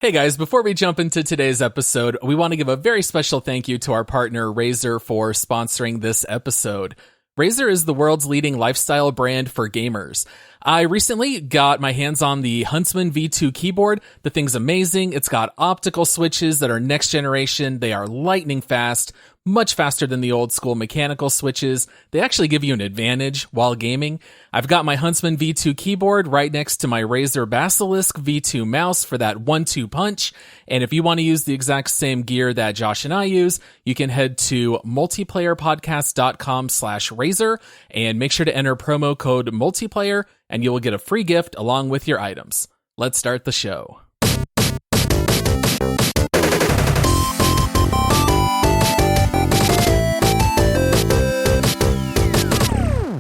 Hey guys, before we jump into today's episode, we want to give a very special thank you to our partner Razer for sponsoring this episode. Razer is the world's leading lifestyle brand for gamers. I recently got my hands on the Huntsman V2 keyboard. The thing's amazing. It's got optical switches that are next generation. They are lightning fast, much faster than the old school mechanical switches. They actually give you an advantage while gaming. I've got my Huntsman V2 keyboard right next to my Razer Basilisk V2 mouse for that 1-2 punch. And if you want to use the exact same gear that Josh and I use, you can head to multiplayerpodcast.com/Razer and make sure to enter promo code multiplayer and you will get a free gift along with your items. Let's start the show.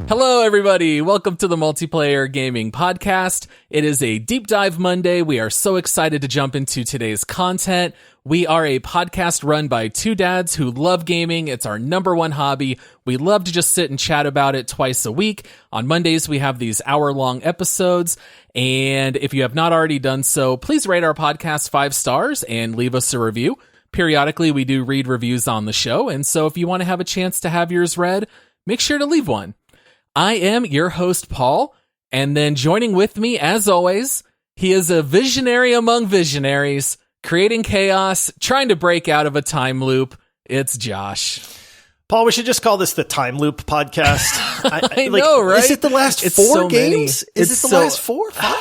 Hello, everybody. Welcome to the Multiplayer Gaming Podcast. It is a Deep Dive Monday. We are so excited to jump into today's content. We are a podcast run by two dads who love gaming. It's our number one hobby. We love to just sit and chat about it twice a week. On Mondays, we have these hour-long episodes. And if you have not already done so, please rate our podcast 5 stars and leave us a review. Periodically, we do read reviews on the show. And so if you want to have a chance to have yours read, make sure to leave one. I am your host, Paul, and then joining with me, as always, he is a visionary among visionaries, creating chaos, trying to break out of a time loop. It's Josh. Paul, we should just call this the Time Loop Podcast. I know, right? Is it the last 4 games? Is it the last 4, 5?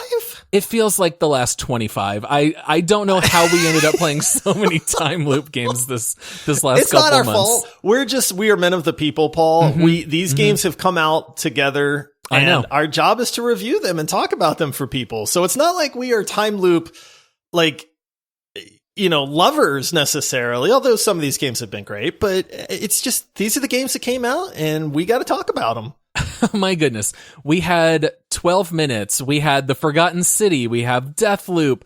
It feels like the last 25. I don't know how we ended up playing so many time loop games this last couple months. It's not our fault. We are men of the people, Paul. Mm-hmm. These games have come out together, and I know. Our job is to review them and talk about them for people. So it's not like we are time loop, lovers necessarily, although some of these games have been great, but it's just, these are the games that came out and we got to talk about them. My goodness. We had 12 minutes. We had The Forgotten City. We have Deathloop.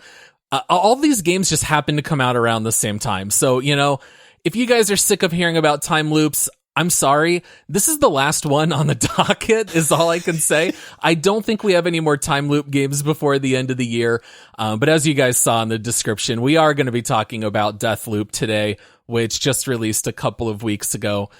All these games just happened to come out around the same time. So, if you guys are sick of hearing about time loops, I'm sorry. This is the last one on the docket is all I can say. I don't think we have any more time loop games before the end of the year. But as you guys saw in the description, we are going to be talking about Deathloop today, which just released a couple of weeks ago.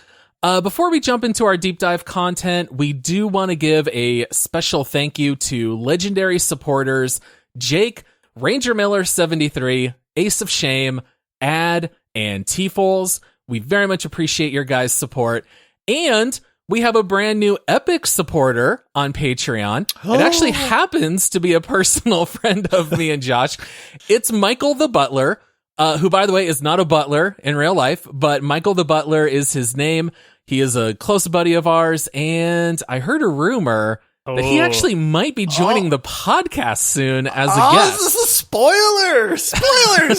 Before we jump into our deep dive content, we do want to give a special thank you to legendary supporters Jake, RangerMiller 73, AceofShame, Ad, and TFolls. We very much appreciate your guys' support. And we have a brand new Epic supporter on Patreon. It actually happens to be a personal friend of me and Josh. It's Michael the Butler, who, by the way, is not a butler in real life, but Michael the Butler is his name. He is a close buddy of ours, and I heard a rumor that he actually might be joining the podcast soon as a guest. This is spoilers,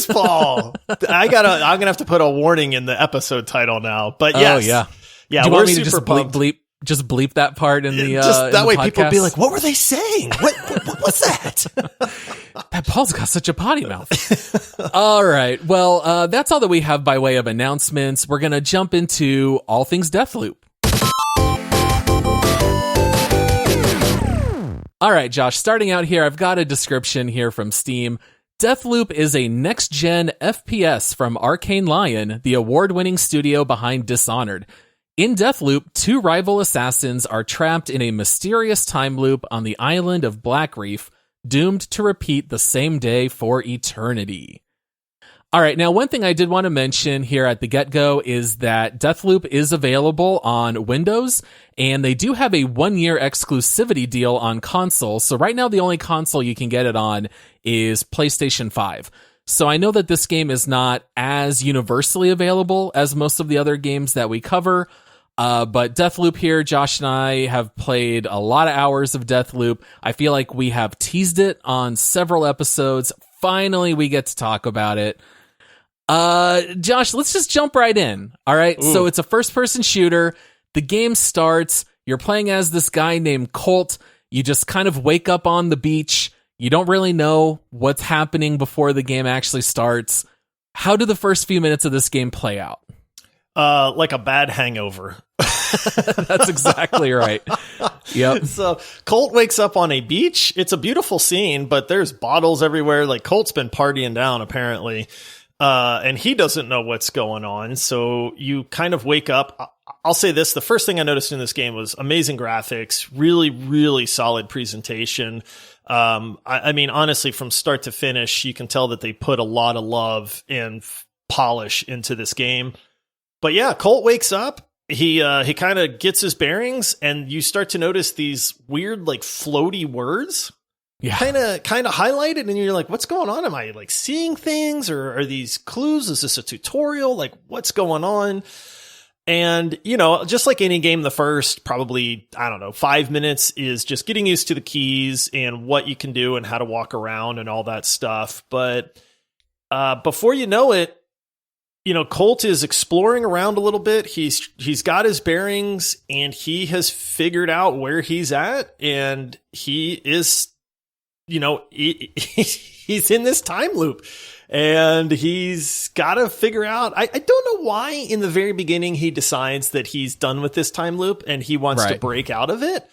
Paul. I'm gonna have to put a warning in the episode title now. But yes, yeah. Do you want me to just bleep that part in the that way podcast? People will be like, what were they saying? What's that? That Paul's got such a potty mouth. All right. Well, that's all that we have by way of announcements. We're going to jump into all things Deathloop. All right, Josh, starting out here, I've got a description here from Steam. Deathloop is a next-gen FPS from Arcane Lion, the award-winning studio behind Dishonored. In Deathloop, 2 rival assassins are trapped in a mysterious time loop on the island of Black Reef, doomed to repeat the same day for eternity. All right, now one thing I did want to mention here at the get-go is that Deathloop is available on Windows, and they do have a 1-year exclusivity deal on console. So right now, the only console you can get it on is PlayStation 5. So I know that this game is not as universally available as most of the other games that we cover, but Deathloop here, Josh and I have played a lot of hours of Deathloop. I feel like we have teased it on several episodes. Finally, we get to talk about it. Josh, let's just jump right in. All right. Ooh. So it's a first-person shooter. The game starts. You're playing as this guy named Colt. You just kind of wake up on the beach. You don't really know what's happening before the game actually starts. How do the first few minutes of this game play out? Like a bad hangover. That's exactly right. Yep. So Colt wakes up on a beach. It's a beautiful scene, but there's bottles everywhere. Like Colt's been partying down apparently. And he doesn't know what's going on. So you kind of wake up. I'll say this. The first thing I noticed in this game was amazing graphics, really, really solid presentation. I mean, honestly, from start to finish, you can tell that they put a lot of love and polish into this game. But yeah, Colt wakes up. He kind of gets his bearings, and you start to notice these weird, like, floaty words. Yeah. Kind of highlighted, and you're like, what's going on? Am I like seeing things, or are these clues? Is this a tutorial? Like, what's going on? And, you know, just like any game, the first probably, I don't know, 5 minutes is just getting used to the keys and what you can do and how to walk around and all that stuff. But before you know it, you know, Colt is exploring around a little bit. He's got his bearings, and he has figured out where he's at, and he is, you know, he's in this time loop. And he's got to figure out, I don't know why in the very beginning he decides that he's done with this time loop and he wants to break out of it.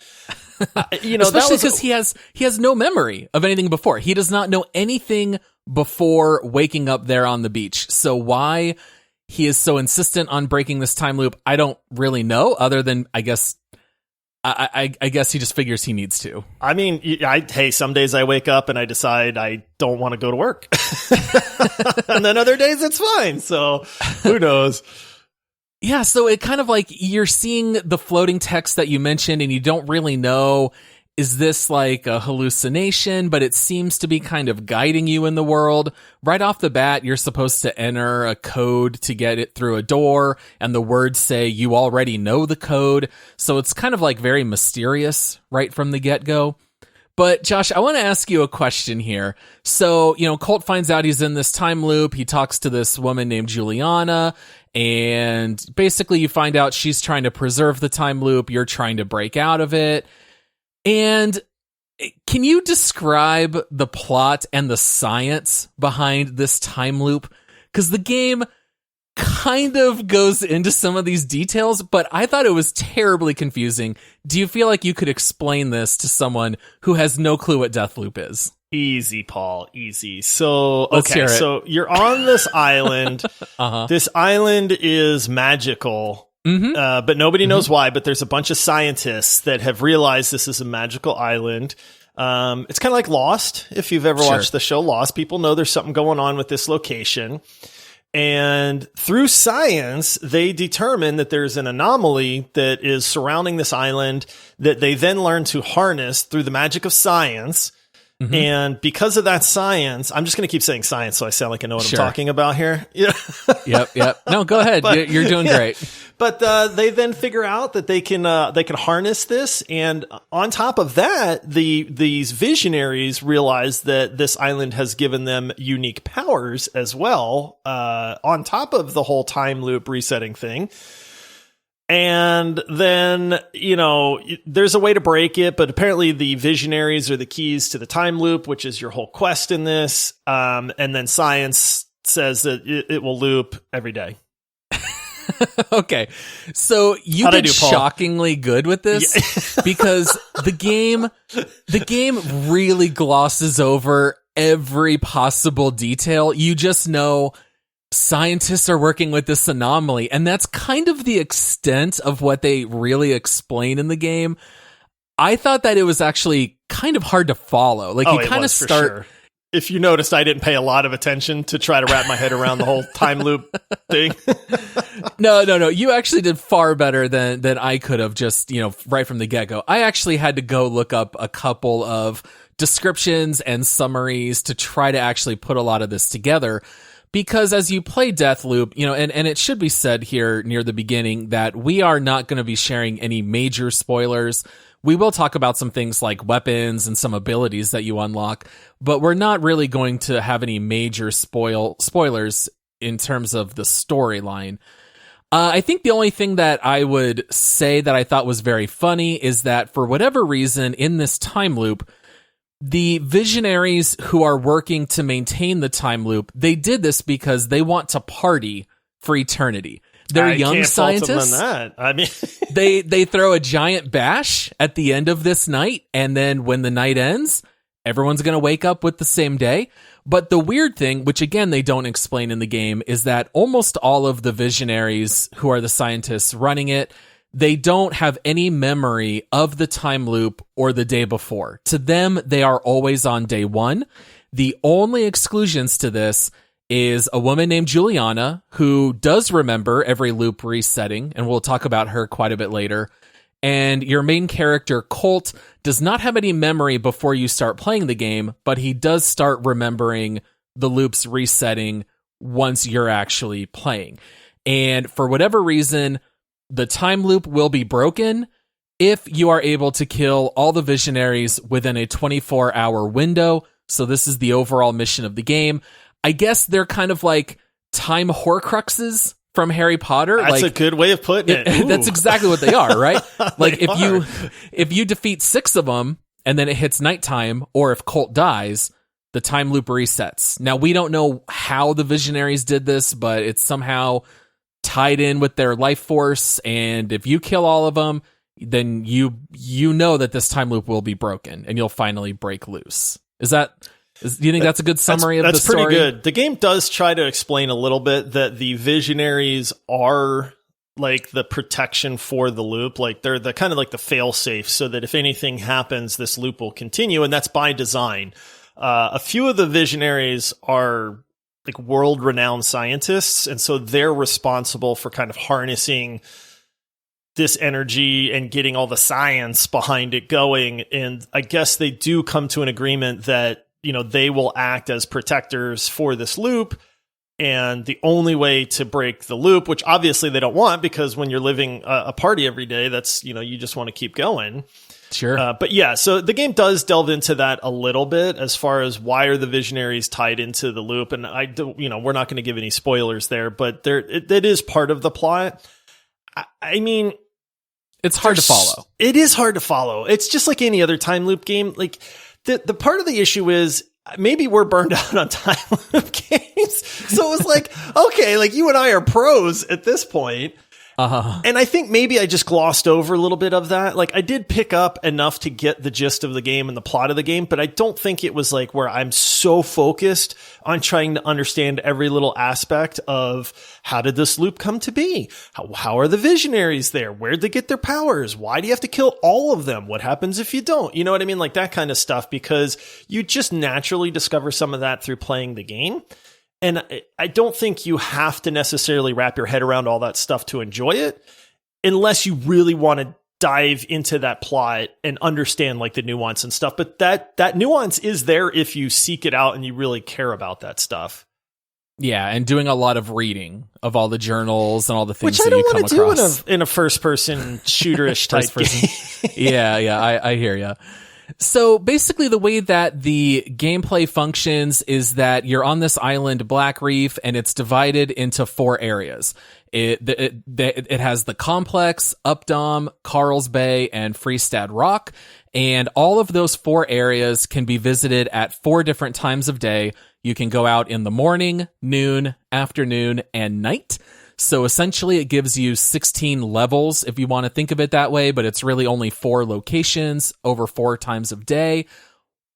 You know, especially because he has no memory of anything before. He does not know anything before waking up there on the beach. So why he is so insistent on breaking this time loop, I don't really know, other than I guess he just figures he needs to. I mean, hey, some days I wake up and I decide I don't want to go to work. And then other days it's fine. So who knows? Yeah, so it kind of like you're seeing the floating text that you mentioned, and you don't really know, is this like a hallucination? But it seems to be kind of guiding you in the world. Right off the bat, you're supposed to enter a code to get it through a door, and the words say you already know the code. So it's kind of like very mysterious right from the get-go. But Josh, I want to ask you a question here. So, you know, Colt finds out he's in this time loop. He talks to this woman named Juliana, and basically you find out she's trying to preserve the time loop. You're trying to break out of it. And can you describe the plot and the science behind this time loop? Because the game kind of goes into some of these details, but I thought it was terribly confusing. Do you feel like you could explain this to someone who has no clue what Deathloop is? Easy, Paul. Easy. So, Let's hear it. So you're on this island. This island is magical. But nobody knows why, but there's a bunch of scientists that have realized this is a magical island. It's kind of like Lost. If you've ever watched the show Lost, people know there's something going on with this location. And through science, they determine that there's an anomaly that is surrounding this island that they then learn to harness through the magic of science. And because of that science, I'm just going to keep saying science so I sound like I know what I'm talking about here. Yeah. Yep. No, go ahead. But, you're doing great. But they then figure out that they can harness this, and on top of that, these visionaries realize that this island has given them unique powers as well, on top of the whole time loop resetting thing. And then, you know, there's a way to break it, but apparently the visionaries are the keys to the time loop, which is your whole quest in this. And then science says that it will loop every day. Okay. So you did shockingly good with this because the game really glosses over every possible detail. You just know scientists are working with this anomaly, and that's kind of the extent of what they really explain in the game. I thought that it was actually kind of hard to follow. Like you kind of start. Sure. If you noticed, I didn't pay a lot of attention to try to wrap my head around the whole time loop thing. No. You actually did far better than I could have, just, you know, right from the get-go. I actually had to go look up a couple of descriptions and summaries to try to actually put a lot of this together. Because as you play Deathloop, you know, and it should be said here near the beginning that we are not going to be sharing any major spoilers. We will talk about some things like weapons and some abilities that you unlock, but we're not really going to have any major spoilers in terms of the storyline. I think the only thing that I would say that I thought was very funny is that for whatever reason in this time loop, the visionaries who are working to maintain the time loop, they did this because they want to party for eternity. They're I young can't fault them scientists. on that. I mean, They throw a giant bash at the end of this night, and then when the night ends, everyone's going to wake up with the same day. But the weird thing, which again they don't explain in the game, is that almost all of the visionaries who are the scientists running it, they don't have any memory of the time loop or the day before. To them, they are always on day one. The only exclusions to this is a woman named Juliana, who does remember every loop resetting, and we'll talk about her quite a bit later. And your main character, Colt, does not have any memory before you start playing the game, but he does start remembering the loops resetting once you're actually playing. And for whatever reason, the time loop will be broken if you are able to kill all the visionaries within a 24-hour window. So this is the overall mission of the game. I guess they're kind of like time Horcruxes from Harry Potter. That's a good way of putting it. That's exactly what they are, right? Like if you defeat 6 of them and then it hits nighttime, or if Colt dies, the time loop resets. Now, we don't know how the visionaries did this, but it's somehow tied in with their life force. And if you kill all of them, then you know that this time loop will be broken and you'll finally break loose. Do you think that's a good summary of the story? That's pretty good. The game does try to explain a little bit that the visionaries are like the protection for the loop. Like they're the kind of like the fail safe, so that if anything happens, this loop will continue. And that's by design. A few of the visionaries are like world renowned scientists. And so they're responsible for kind of harnessing this energy and getting all the science behind it going. And I guess they do come to an agreement that, they will act as protectors for this loop. And the only way to break the loop, which obviously they don't want, because when you're living a party every day, that's, you just want to keep going. Sure. But yeah, so the game does delve into that a little bit as far as why are the visionaries tied into the loop. And I do, we're not going to give any spoilers there, but it is part of the plot. I mean, it's hard to follow. It is hard to follow. It's just like any other time loop game. Like the part of the issue is maybe we're burned out on time loop games. So it was like, okay, like you and I are pros at this point. Uh-huh. And I think maybe I just glossed over a little bit of that. Like I did pick up enough to get the gist of the game and the plot of the game, but I don't think it was like where I'm so focused on trying to understand every little aspect of how did this loop come to be? How are the visionaries there? Where'd they get their powers? Why do you have to kill all of them? What happens if you don't? You know what I mean? Like that kind of stuff, because you just naturally discover some of that through playing the game. And I don't think you have to necessarily wrap your head around all that stuff to enjoy it, unless you really want to dive into that plot and understand like the nuance and stuff. But that nuance is there if you seek it out and you really care about that stuff. Yeah, and doing a lot of reading of all the journals and all the things which that I you don't come want to do across. in a first-person shooterish type game. Yeah, I hear you. So basically the way that the gameplay functions is that you're on this island, Black Reef, and it's divided into 4 areas. It has the complex, Updom, Carl's Bay, and Freestad Rock. And all of those 4 areas can be visited at 4 different times of day. You can go out in the morning, noon, afternoon, and night. So essentially it gives you 16 levels if you want to think of it that way, but it's really only 4 locations over 4 times of day.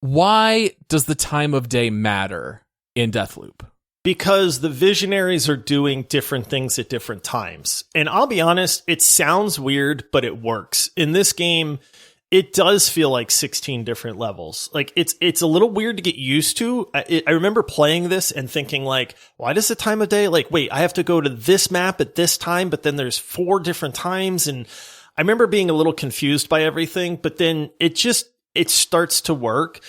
Why does the time of day matter in Deathloop? Because the visionaries are doing different things at different times. And I'll be honest, it sounds weird, but it works. In this game, it does feel like 16 different levels. Like it's a little weird to get used to. I remember playing this and thinking like, why does the time of day, like, wait, I have to go to this map at this time, but then there's 4 different times. And I remember being a little confused by everything, but then it starts to work.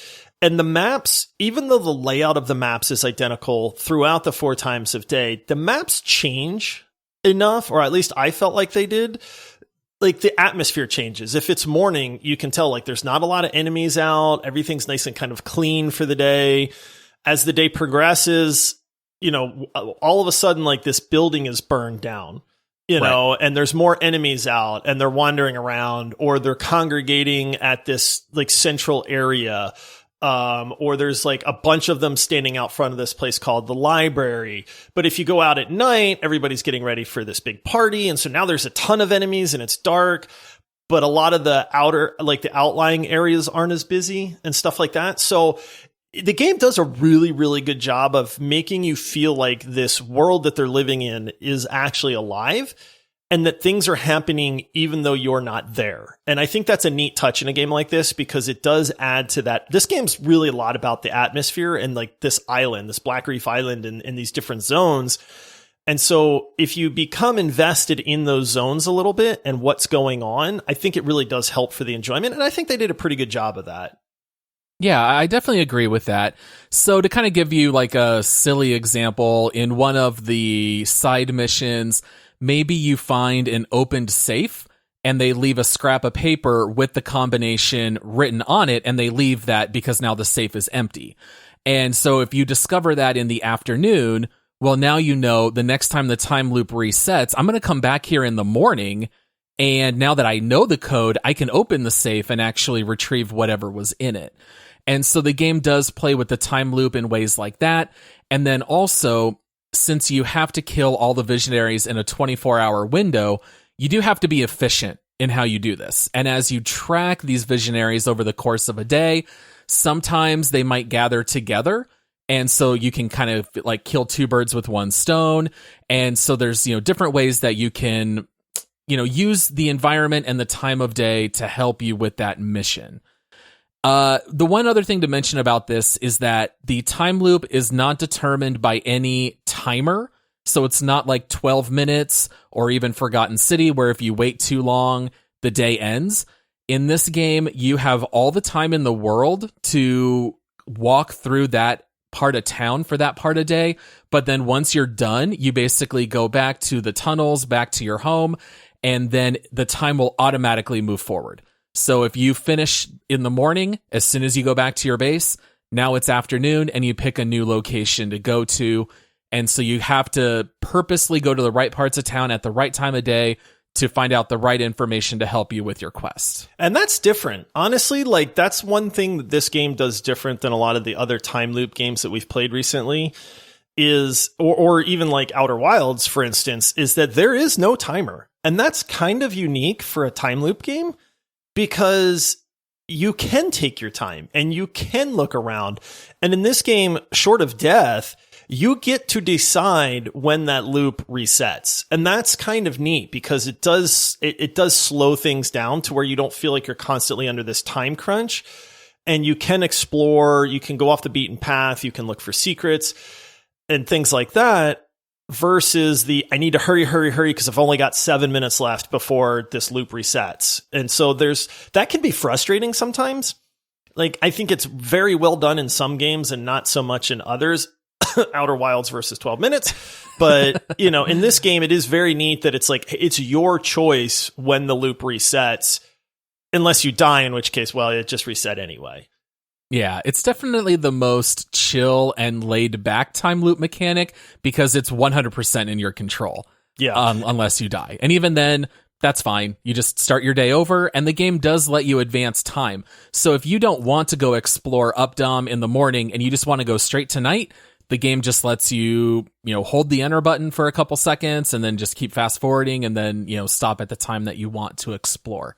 And the maps, even though the layout of the maps is identical throughout the 4 times of day, the maps change enough, or at least I felt like they did. Like the atmosphere changes. If it's morning, you can tell like there's not a lot of enemies out. Everything's nice and kind of clean for the day. As the day progresses, all of a sudden like this building is burned down, and there's more enemies out and they're wandering around, or they're congregating at this like central area. or there's like a bunch of them standing out front of this place called the library. But if you go out at night, everybody's getting ready for this big party. And so now there's a ton of enemies and it's dark, but a lot of the the outlying areas aren't as busy and stuff like that. So the game does a really, really good job of making you feel like this world that they're living in is actually alive and that things are happening even though you're not there. And I think that's a neat touch in a game like this because it does add to that. This game's really a lot about the atmosphere and like this island, this Black Reef Island and these different zones. And so if you become invested in those zones a little bit and what's going on, I think it really does help for the enjoyment. And I think they did a pretty good job of that. Yeah, I definitely agree with that. So to kind of give you like a silly example, in one of the side missions, maybe you find an opened safe and they leave a scrap of paper with the combination written on it, and they leave that because now the safe is empty. And so if you discover that in the afternoon, well, now you know the next time the time loop resets, I'm going to come back here in the morning, and now that I know the code, I can open the safe and actually retrieve whatever was in it. And so the game does play with the time loop in ways like that. And then also, since you have to kill all the visionaries in a 24-hour window, you do have to be efficient in how you do this. And as you track these visionaries over the course of a day, sometimes they might gather together. And so you can kind of like kill two birds with one stone. And so there's, different ways that you can, use the environment and the time of day to help you with that mission. The one other thing to mention about this is that the time loop is not determined by any timer. So it's not like 12 minutes or even Forgotten City, where if you wait too long, the day ends. In this game, you have all the time in the world to walk through that part of town for that part of day. But then once you're done, you basically go back to the tunnels, back to your home, and then the time will automatically move forward. So if you finish in the morning, as soon as you go back to your base, now it's afternoon and you pick a new location to go to. And so you have to purposely go to the right parts of town at the right time of day to find out the right information to help you with your quest. And that's different. Honestly, like that's one thing that this game does different than a lot of the other time loop games that we've played recently is, or even like Outer Wilds, for instance, is that there is no timer. And that's kind of unique for a time loop game, because you can take your time and you can look around. And in this game, short of death, you get to decide when that loop resets. And that's kind of neat because it does slow things down to where you don't feel like you're constantly under this time crunch, and you can explore, you can go off the beaten path, you can look for secrets and things like that. Versus I need to hurry, because I've only got 7 minutes left before this loop resets. And so that can be frustrating sometimes. Like, I think it's very well done in some games and not so much in others. Outer Wilds versus 12 minutes. But, in this game, it is very neat that it's like, it's your choice when the loop resets, unless you die, in which case, well, it just reset anyway. Yeah, it's definitely the most chill and laid back time loop mechanic because it's 100% in your control. Yeah. Unless you die. And even then, that's fine. You just start your day over, and the game does let you advance time. So if you don't want to go explore Updom in the morning and you just want to go straight to night, the game just lets you, hold the enter button for a couple seconds and then just keep fast forwarding and then, stop at the time that you want to explore.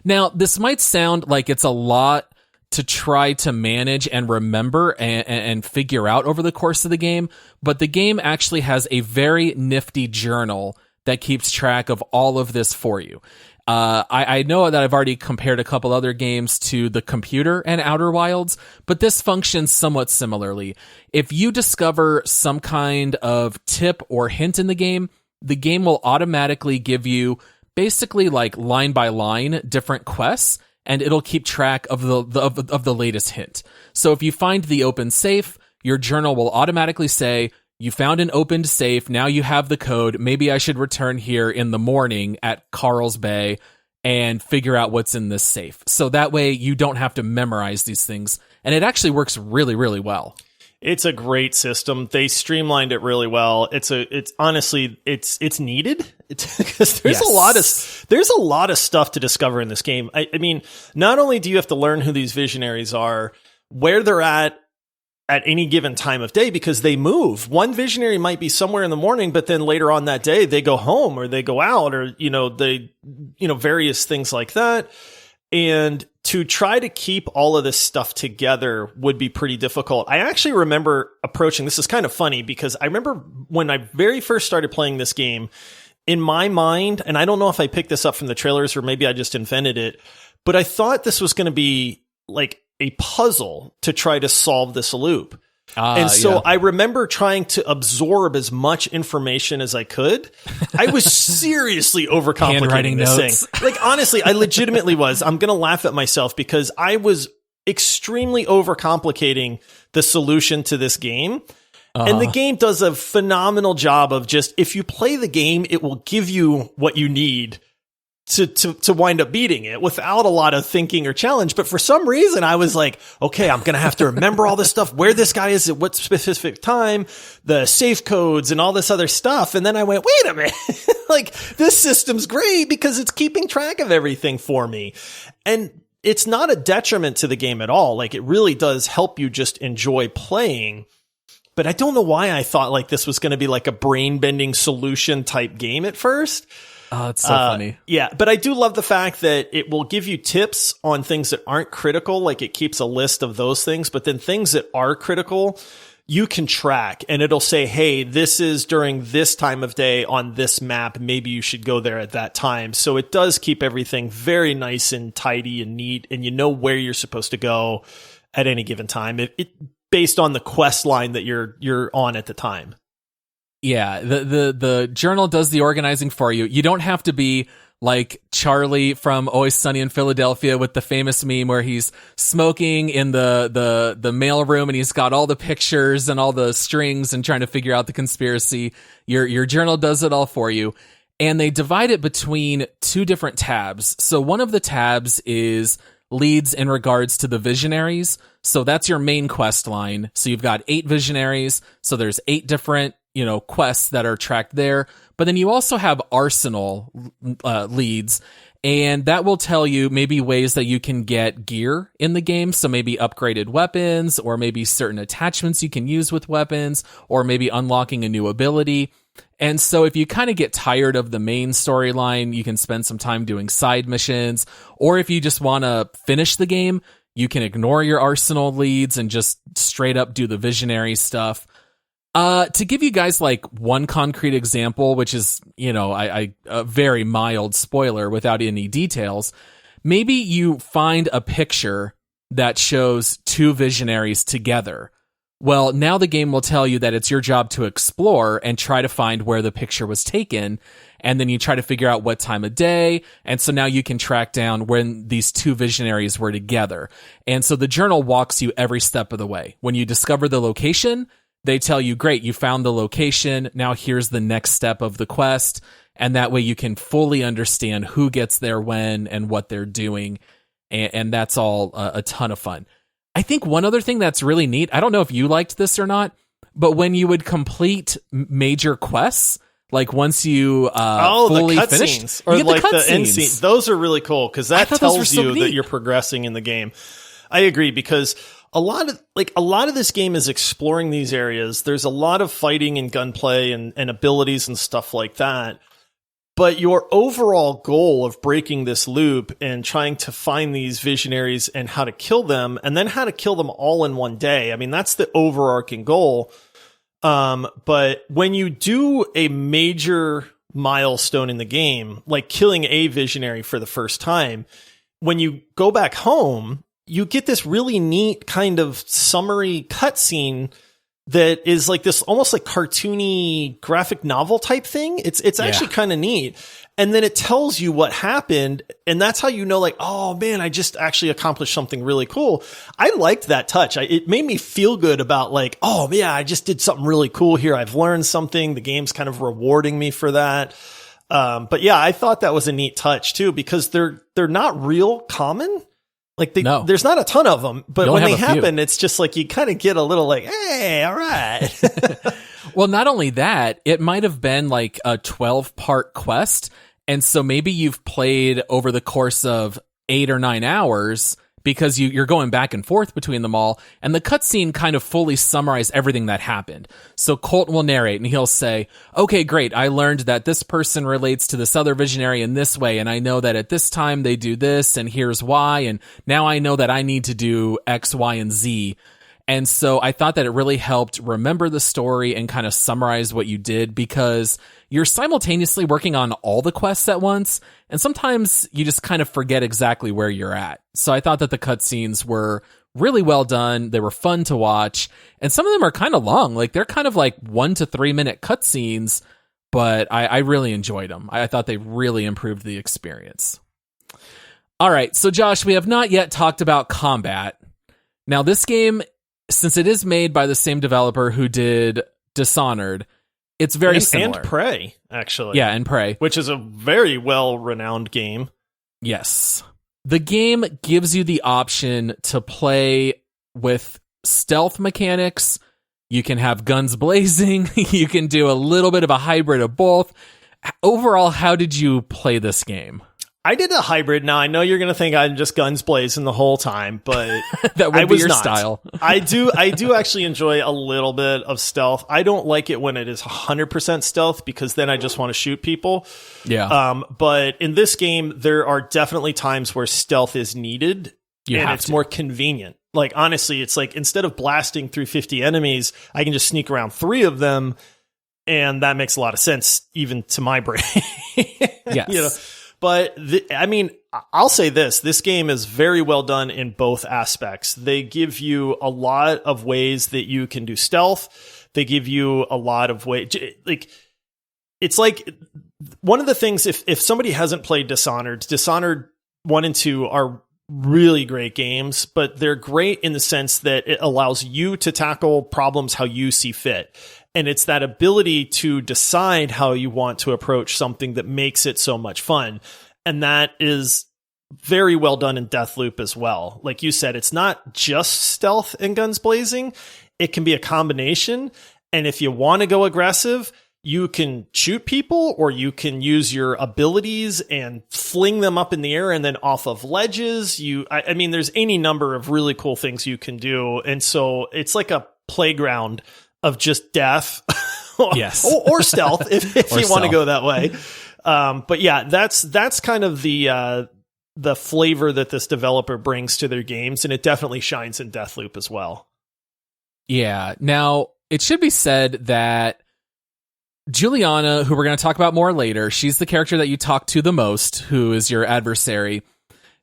Now, this might sound like it's a lot to try to manage and remember and figure out over the course of the game, but the game actually has a very nifty journal that keeps track of all of this for you. I know that I've already compared a couple other games to the computer and Outer Wilds, but this functions somewhat similarly. If you discover some kind of tip or hint in the game will automatically give you basically like line by line different quests, and it'll keep track of the latest hint. So if you find the open safe, your journal will automatically say, you found an opened safe, now you have the code, maybe I should return here in the morning at Carl's Bay and figure out what's in this safe. So that way you don't have to memorize these things, and it actually works really, really well. It's a great system. They streamlined it really well. It's honestly needed because there's a lot of stuff to discover in this game. I mean, not only do you have to learn who these visionaries are, where they're at any given time of day, because they move. One visionary might be somewhere in the morning, but then later on that day they go home or they go out, or various things like that. And to try to keep all of this stuff together would be pretty difficult. I actually remember approaching, this is kind of funny, because I remember when I very first started playing this game, in my mind, and I don't know if I picked this up from the trailers or maybe I just invented it, but I thought this was going to be like a puzzle to try to solve this loop. And so I remember trying to absorb as much information as I could. I was seriously overcomplicating this thing. Like, honestly, I legitimately was. I'm going to laugh at myself because I was extremely overcomplicating the solution to this game. And the game does a phenomenal job of just, if you play the game, it will give you what you need to wind up beating it without a lot of thinking or challenge. But for some reason, I was like, okay, I'm going to have to remember all this stuff, where this guy is at what specific time, the safe codes and all this other stuff. And then I went, wait a minute, like, this system's great because it's keeping track of everything for me. And it's not a detriment to the game at all. Like, it really does help you just enjoy playing. But I don't know why I thought like this was going to be like a brain bending solution type game at first. Oh, it's so funny. Yeah, but I do love the fact that it will give you tips on things that aren't critical. Like, it keeps a list of those things, but then things that are critical, you can track, and it'll say, hey, this is during this time of day on this map. Maybe you should go there at that time. So it does keep everything very nice and tidy and neat, and you know where you're supposed to go at any given time. It based on the quest line that you're on at the time. Yeah, the journal does the organizing for you. You don't have to be like Charlie from Always Sunny in Philadelphia with the famous meme where he's smoking in the mailroom and he's got all the pictures and all the strings and trying to figure out the conspiracy. Your journal does it all for you. And they divide it between two different tabs. So one of the tabs is leads in regards to the visionaries. So that's your main quest line. So you've got 8 visionaries. So there's 8 different, quests that are tracked there. But then you also have arsenal leads, and that will tell you maybe ways that you can get gear in the game. So maybe upgraded weapons, or maybe certain attachments you can use with weapons, or maybe unlocking a new ability. And so if you kind of get tired of the main storyline, you can spend some time doing side missions. Or if you just want to finish the game, you can ignore your arsenal leads and just straight up do the visionary stuff. To give you guys like one concrete example, which is, a very mild spoiler without any details, maybe you find a picture that shows 2 visionaries together. Well, now the game will tell you that it's your job to explore and try to find where the picture was taken. And then you try to figure out what time of day. And so now you can track down when these 2 visionaries were together. And so the journal walks you every step of the way. When you discover the location, they tell you, great, you found the location. Now here's the next step of the quest. And that way you can fully understand who gets there when and what they're doing. And that's all a ton of fun. I think one other thing that's really neat, I don't know if you liked this or not, but when you would complete major quests, like once you fully the finished, or you get like the end scenes, those are really cool because that tells you neat. that you're progressing in the game. I agree, because a lot of this game is exploring these areas. There's a lot of fighting and gunplay and abilities and stuff like that. But your overall goal of breaking this loop and trying to find these visionaries and how to kill them, and then how to kill them all in one day. I mean, that's the overarching goal. But when you do a major milestone in the game, like killing a visionary for the first time, when you go back home, you get this really neat kind of summary cutscene that is like this almost like cartoony graphic novel type thing. It's actually kind of neat. And then it tells you what happened. And that's how you know, like, oh man, I just actually accomplished something really cool. I liked that touch. It made me feel good about like, oh yeah, I just did something really cool here. I've learned something. The game's kind of rewarding me for that. But yeah, I thought that was a neat touch too, because they're not real common. Like there's not a ton of them, but when they happen, it's just like you kind of get a little like, hey, all right. Well, not only that, it might have been like a 12-part quest. And so maybe you've played over the course of 8 or 9 hours. because you're going back and forth between them all, and the cutscene kind of fully summarizes everything that happened. So Colt will narrate, and he'll say, okay, great, I learned that this person relates to this other visionary in this way, and I know that at this time they do this, and here's why, and now I know that I need to do X, Y, and Z. And so I thought that it really helped remember the story and kind of summarize what you did, because you're simultaneously working on all the quests at once, and sometimes you just kind of forget exactly where you're at. So I thought that the cutscenes were really well done. They were fun to watch, and some of them are kind of long. Like, they're kind of like 1 to 3 minute cutscenes, but I really enjoyed them. I thought they really improved the experience. All right, so Josh, we have not yet talked about combat. Now, this game, since it is made by the same developer who did Dishonored, it's very similar. And Prey, actually. Yeah, and Prey. Which is a very well-renowned game. Yes. The game gives you the option to play with stealth mechanics. You can have guns blazing. You can do a little bit of a hybrid of both. Overall, how did you play this game? I did a hybrid. Now, I know you're going to think I'm just guns blazing the whole time, but that would be your style. I do actually enjoy a little bit of stealth. I don't like it when it is 100% stealth, because then I just want to shoot people. Yeah. But in this game, there are definitely times where stealth is needed, and it's more convenient. Like, honestly, it's like, instead of blasting through 50 enemies, I can just sneak around 3 of them, and that makes a lot of sense, even to my brain. Yes. You know? But, I mean, I'll say this game is very well done in both aspects. They give you a lot of ways that you can do stealth. They give you a lot of ways, like, it's like, one of the things, if somebody hasn't played Dishonored 1 and 2 are really great games, but they're great in the sense that it allows you to tackle problems how you see fit. And it's that ability to decide how you want to approach something that makes it so much fun. And that is very well done in Deathloop as well. Like you said, it's not just stealth and guns blazing. It can be a combination. And if you want to go aggressive, you can shoot people, or you can use your abilities and fling them up in the air and then off of ledges. I mean, there's any number of really cool things you can do. And so it's like a playground of just death. Yes. or stealth, if you want to go that way. But yeah, that's kind of the flavor that this developer brings to their games, and it definitely shines in Deathloop as well. Yeah. Now, it should be said that Juliana, who we're going to talk about more later, she's the character that you talk to the most, who is your adversary.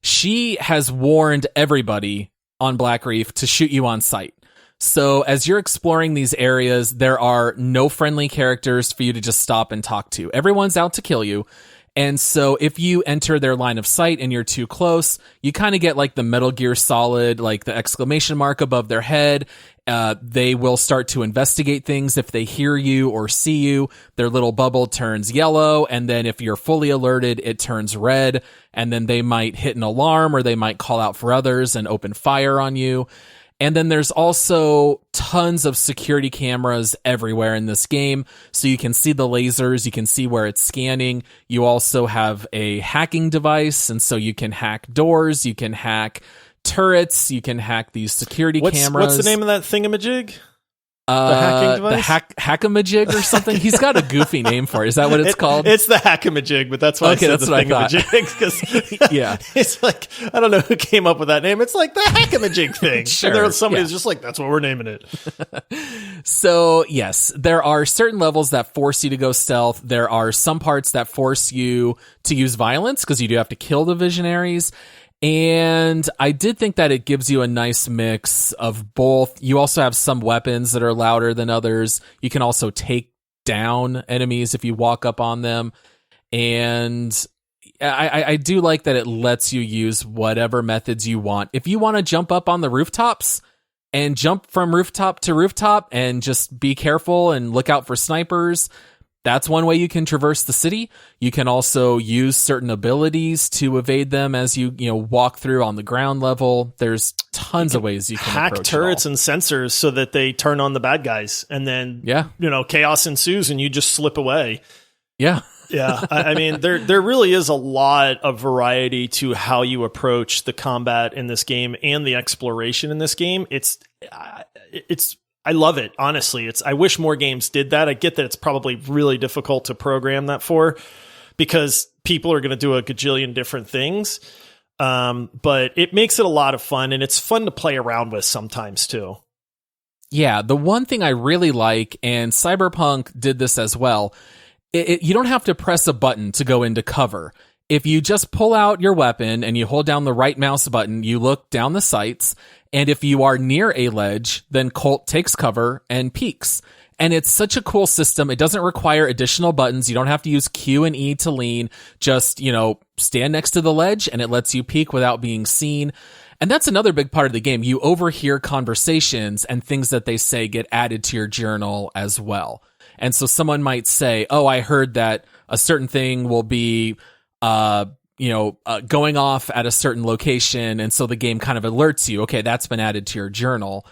She has warned everybody on Black Reef to shoot you on sight. So as you're exploring these areas, there are no friendly characters for you to just stop and talk to. Everyone's out to kill you. And so if you enter their line of sight and you're too close, you kind of get like the Metal Gear Solid, like the exclamation mark above their head. They will start to investigate things. If they hear you or see you, their little bubble turns yellow. And then if you're fully alerted, it turns red. And then they might hit an alarm, or they might call out for others and open fire on you. And then there's also tons of security cameras everywhere in this game. So you can see the lasers, you can see where it's scanning. You also have a hacking device, and so you can hack doors, you can hack turrets, you can hack these security cameras. What's the name of that thingamajig? The hacking device? The hackamajig or something? He's got a goofy name for it. Is that what it's called? It's the hackamajig, but that's why I said the thingamajig. Because yeah. It's like, I don't know who came up with that name. It's like the hackamajig thing. Sure, and there was somebody who's just like, that's what we're naming it. So, yes, there are certain levels that force you to go stealth. There are some parts that force you to use violence, because you do have to kill the visionaries. And I did think that it gives you a nice mix of both. You also have some weapons that are louder than others. You can also take down enemies if you walk up on them. And I do like that it lets you use whatever methods you want. If you want to jump up on the rooftops and jump from rooftop to rooftop and just be careful and look out for snipers, that's one way you can traverse the city. You can also use certain abilities to evade them as you walk through on the ground level. There's tons of ways you can hack approach turrets and sensors so that they turn on the bad guys, and then chaos ensues and you just slip away. Yeah. Yeah, I mean, there really is a lot of variety to how you approach the combat in this game and the exploration in this game. I love it, honestly. I wish more games did that. I get that it's probably really difficult to program that for, because people are going to do a gajillion different things. But it makes it a lot of fun, and it's fun to play around with sometimes too. Yeah, the one thing I really like, and Cyberpunk did this as well, you don't have to press a button to go into cover. If you just pull out your weapon and you hold down the right mouse button, you look down the sights, and if you are near a ledge, then Colt takes cover and peeks. And it's such a cool system. It doesn't require additional buttons. You don't have to use Q and E to lean. Just, stand next to the ledge, and it lets you peek without being seen. And that's another big part of the game. You overhear conversations, and things that they say get added to your journal as well. And so someone might say, oh, I heard that a certain thing will be, going off at a certain location. And so the game kind of alerts you, okay, that's been added to your journal.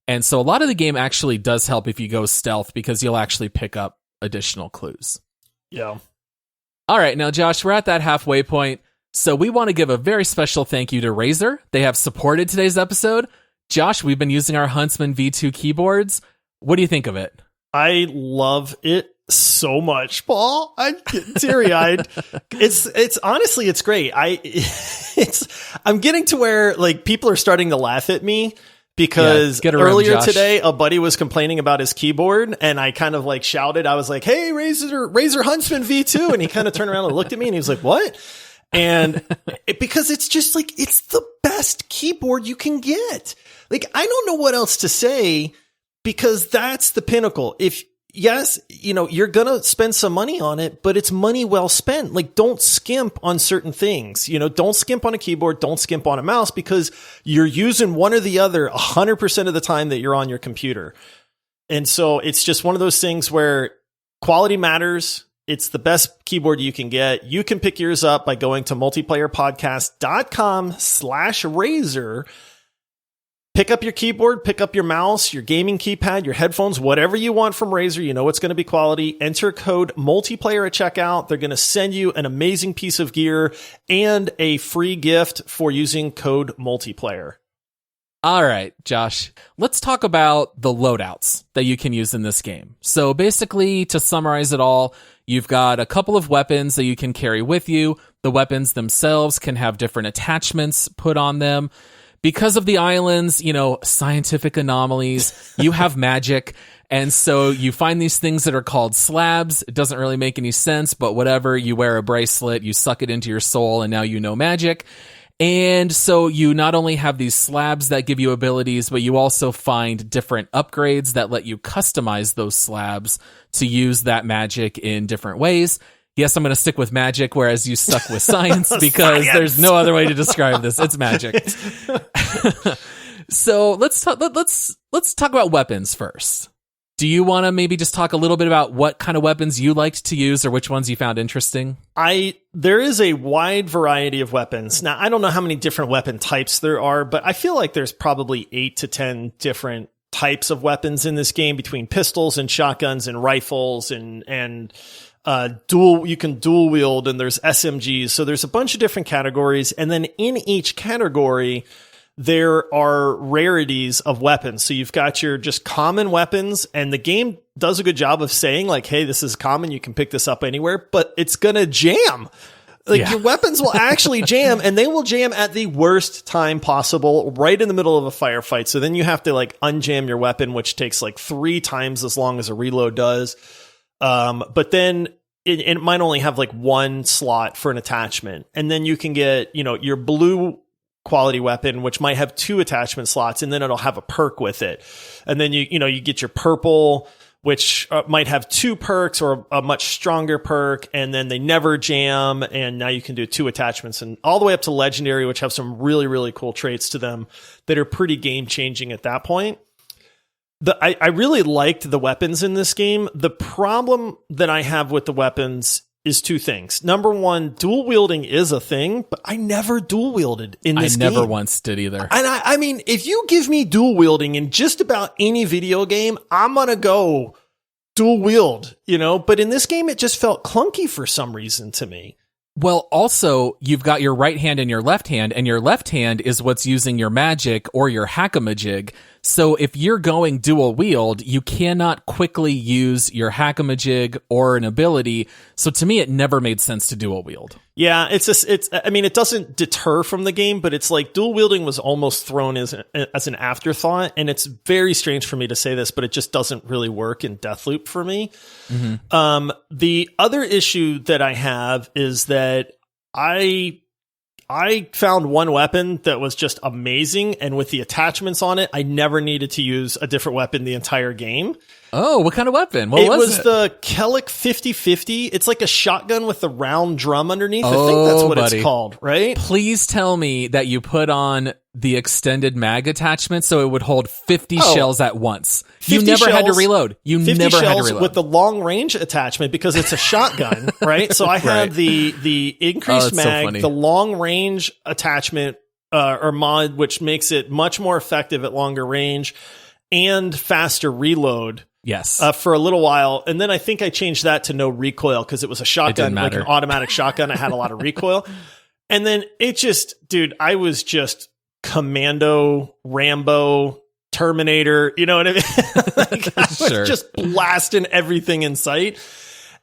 And so a lot of the game actually does help if you go stealth, because you'll actually pick up additional clues. Yeah. All right. Now, Josh, we're at that halfway point. So we want to give a very special thank you to Razer. They have supported today's episode. Josh, we've been using our Huntsman V2 keyboards. What do you think of it? I love it so much, Paul. I'm getting teary-eyed. It's honestly, it's great. I'm getting to where like people are starting to laugh at me, because earlier today a buddy was complaining about his keyboard, and I kind of like shouted. I was like, "Hey, Razer Huntsman V2," and he kind of turned around and looked at me, and he was like, "What?" And because it's just like, it's the best keyboard you can get. Like, I don't know what else to say, because that's the pinnacle. Yes, you're going to spend some money on it, but it's money well spent. Like, don't skimp on certain things. Don't skimp on a keyboard. Don't skimp on a mouse, because you're using one or the other 100% of the time that you're on your computer. And so it's just one of those things where quality matters. It's the best keyboard you can get. You can pick yours up by going to multiplayerpodcast.com/Razer. Pick up your keyboard, pick up your mouse, your gaming keypad, your headphones, whatever you want from Razer. You know it's going to be quality. Enter code multiplayer at checkout. They're going to send you an amazing piece of gear and a free gift for using code multiplayer. All right, Josh, let's talk about the loadouts that you can use in this game. So basically, to summarize it all, you've got a couple of weapons that you can carry with you. The weapons themselves can have different attachments put on them. Because of the islands, scientific anomalies, you have magic. And so you find these things that are called slabs. It doesn't really make any sense, but whatever. You wear a bracelet, you suck it into your soul, and now you know magic. And so you not only have these slabs that give you abilities, but you also find different upgrades that let you customize those slabs to use that magic in different ways. Yes, I'm going to stick with magic, whereas you stuck with science, because there's no other way to describe this. It's magic. So let's talk about weapons first. Do you want to maybe just talk a little bit about what kind of weapons you liked to use, or which ones you found interesting? There is a wide variety of weapons. Now, I don't know how many different weapon types there are, but I feel like there's probably 8 to 10 different types of weapons in this game, between pistols and shotguns and rifles and you can dual wield, and there's SMGs. So there's a bunch of different categories. And then in each category, there are rarities of weapons. So you've got your just common weapons, and the game does a good job of saying like, hey, this is common. You can pick this up anywhere, but it's going to jam. Your weapons will actually jam, and they will jam at the worst time possible, right in the middle of a firefight. So then you have to like unjam your weapon, which takes like 3 times as long as a reload does. But then it might only have like 1 slot for an attachment. And then you can get, your blue quality weapon, which might have 2 attachment slots, and then it'll have a perk with it. And then you get your purple, which might have 2 perks or a much stronger perk, and then they never jam. And now you can do 2 attachments, and all the way up to legendary, which have some really, really cool traits to them that are pretty game changing at that point. I really liked the weapons in this game. The problem that I have with the weapons is 2 things. Number 1, dual wielding is a thing, but I never dual wielded in this game. I never once did either. And I mean, if you give me dual wielding in just about any video game, I'm going to go dual wield, but in this game, it just felt clunky for some reason to me. Well, also, you've got your right hand and your left hand is what's using your magic or your hack-a-majig. So if you're going dual wield, you cannot quickly use your hack-a-majig or an ability. So to me, it never made sense to dual wield. Yeah, it doesn't deter from the game, but it's like dual wielding was almost thrown as an afterthought. And it's very strange for me to say this, but it just doesn't really work in Deathloop for me. Mm-hmm. The other issue that I have is that I found one weapon that was just amazing, and with the attachments on it, I never needed to use a different weapon the entire game. Oh, what kind of weapon? It was the Kellic 50/50. It's like a shotgun with the round drum underneath. I think that's what it's called, right? Please tell me that you put on the extended mag attachment so it would hold 50 shells at once. You never had to reload. You never had to reload. With the long range attachment because it's a shotgun, right? So I had the increased mag, the long range attachment or mod, which makes it much more effective at longer range and faster reload. Yes. For a little while. And then I think I changed that to no recoil because it was a shotgun, like an automatic shotgun. It had a lot of recoil. And then it just, dude, I was just Commando, Rambo, Terminator, you know what I mean? Like, I was just blasting everything in sight.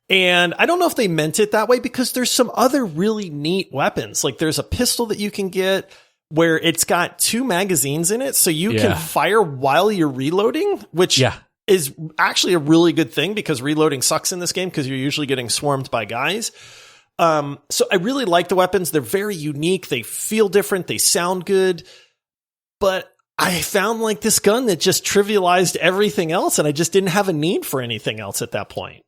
And I don't know if they meant it that way because there's some other really neat weapons. Like there's a pistol that you can get where it's got 2 magazines in it. So you can fire while you're reloading, which is actually a really good thing because reloading sucks in this game because you're usually getting swarmed by guys. So I really like the weapons. They're very unique. They feel different. They sound good. But I found like this gun that just trivialized everything else. And I just didn't have a need for anything else at that point.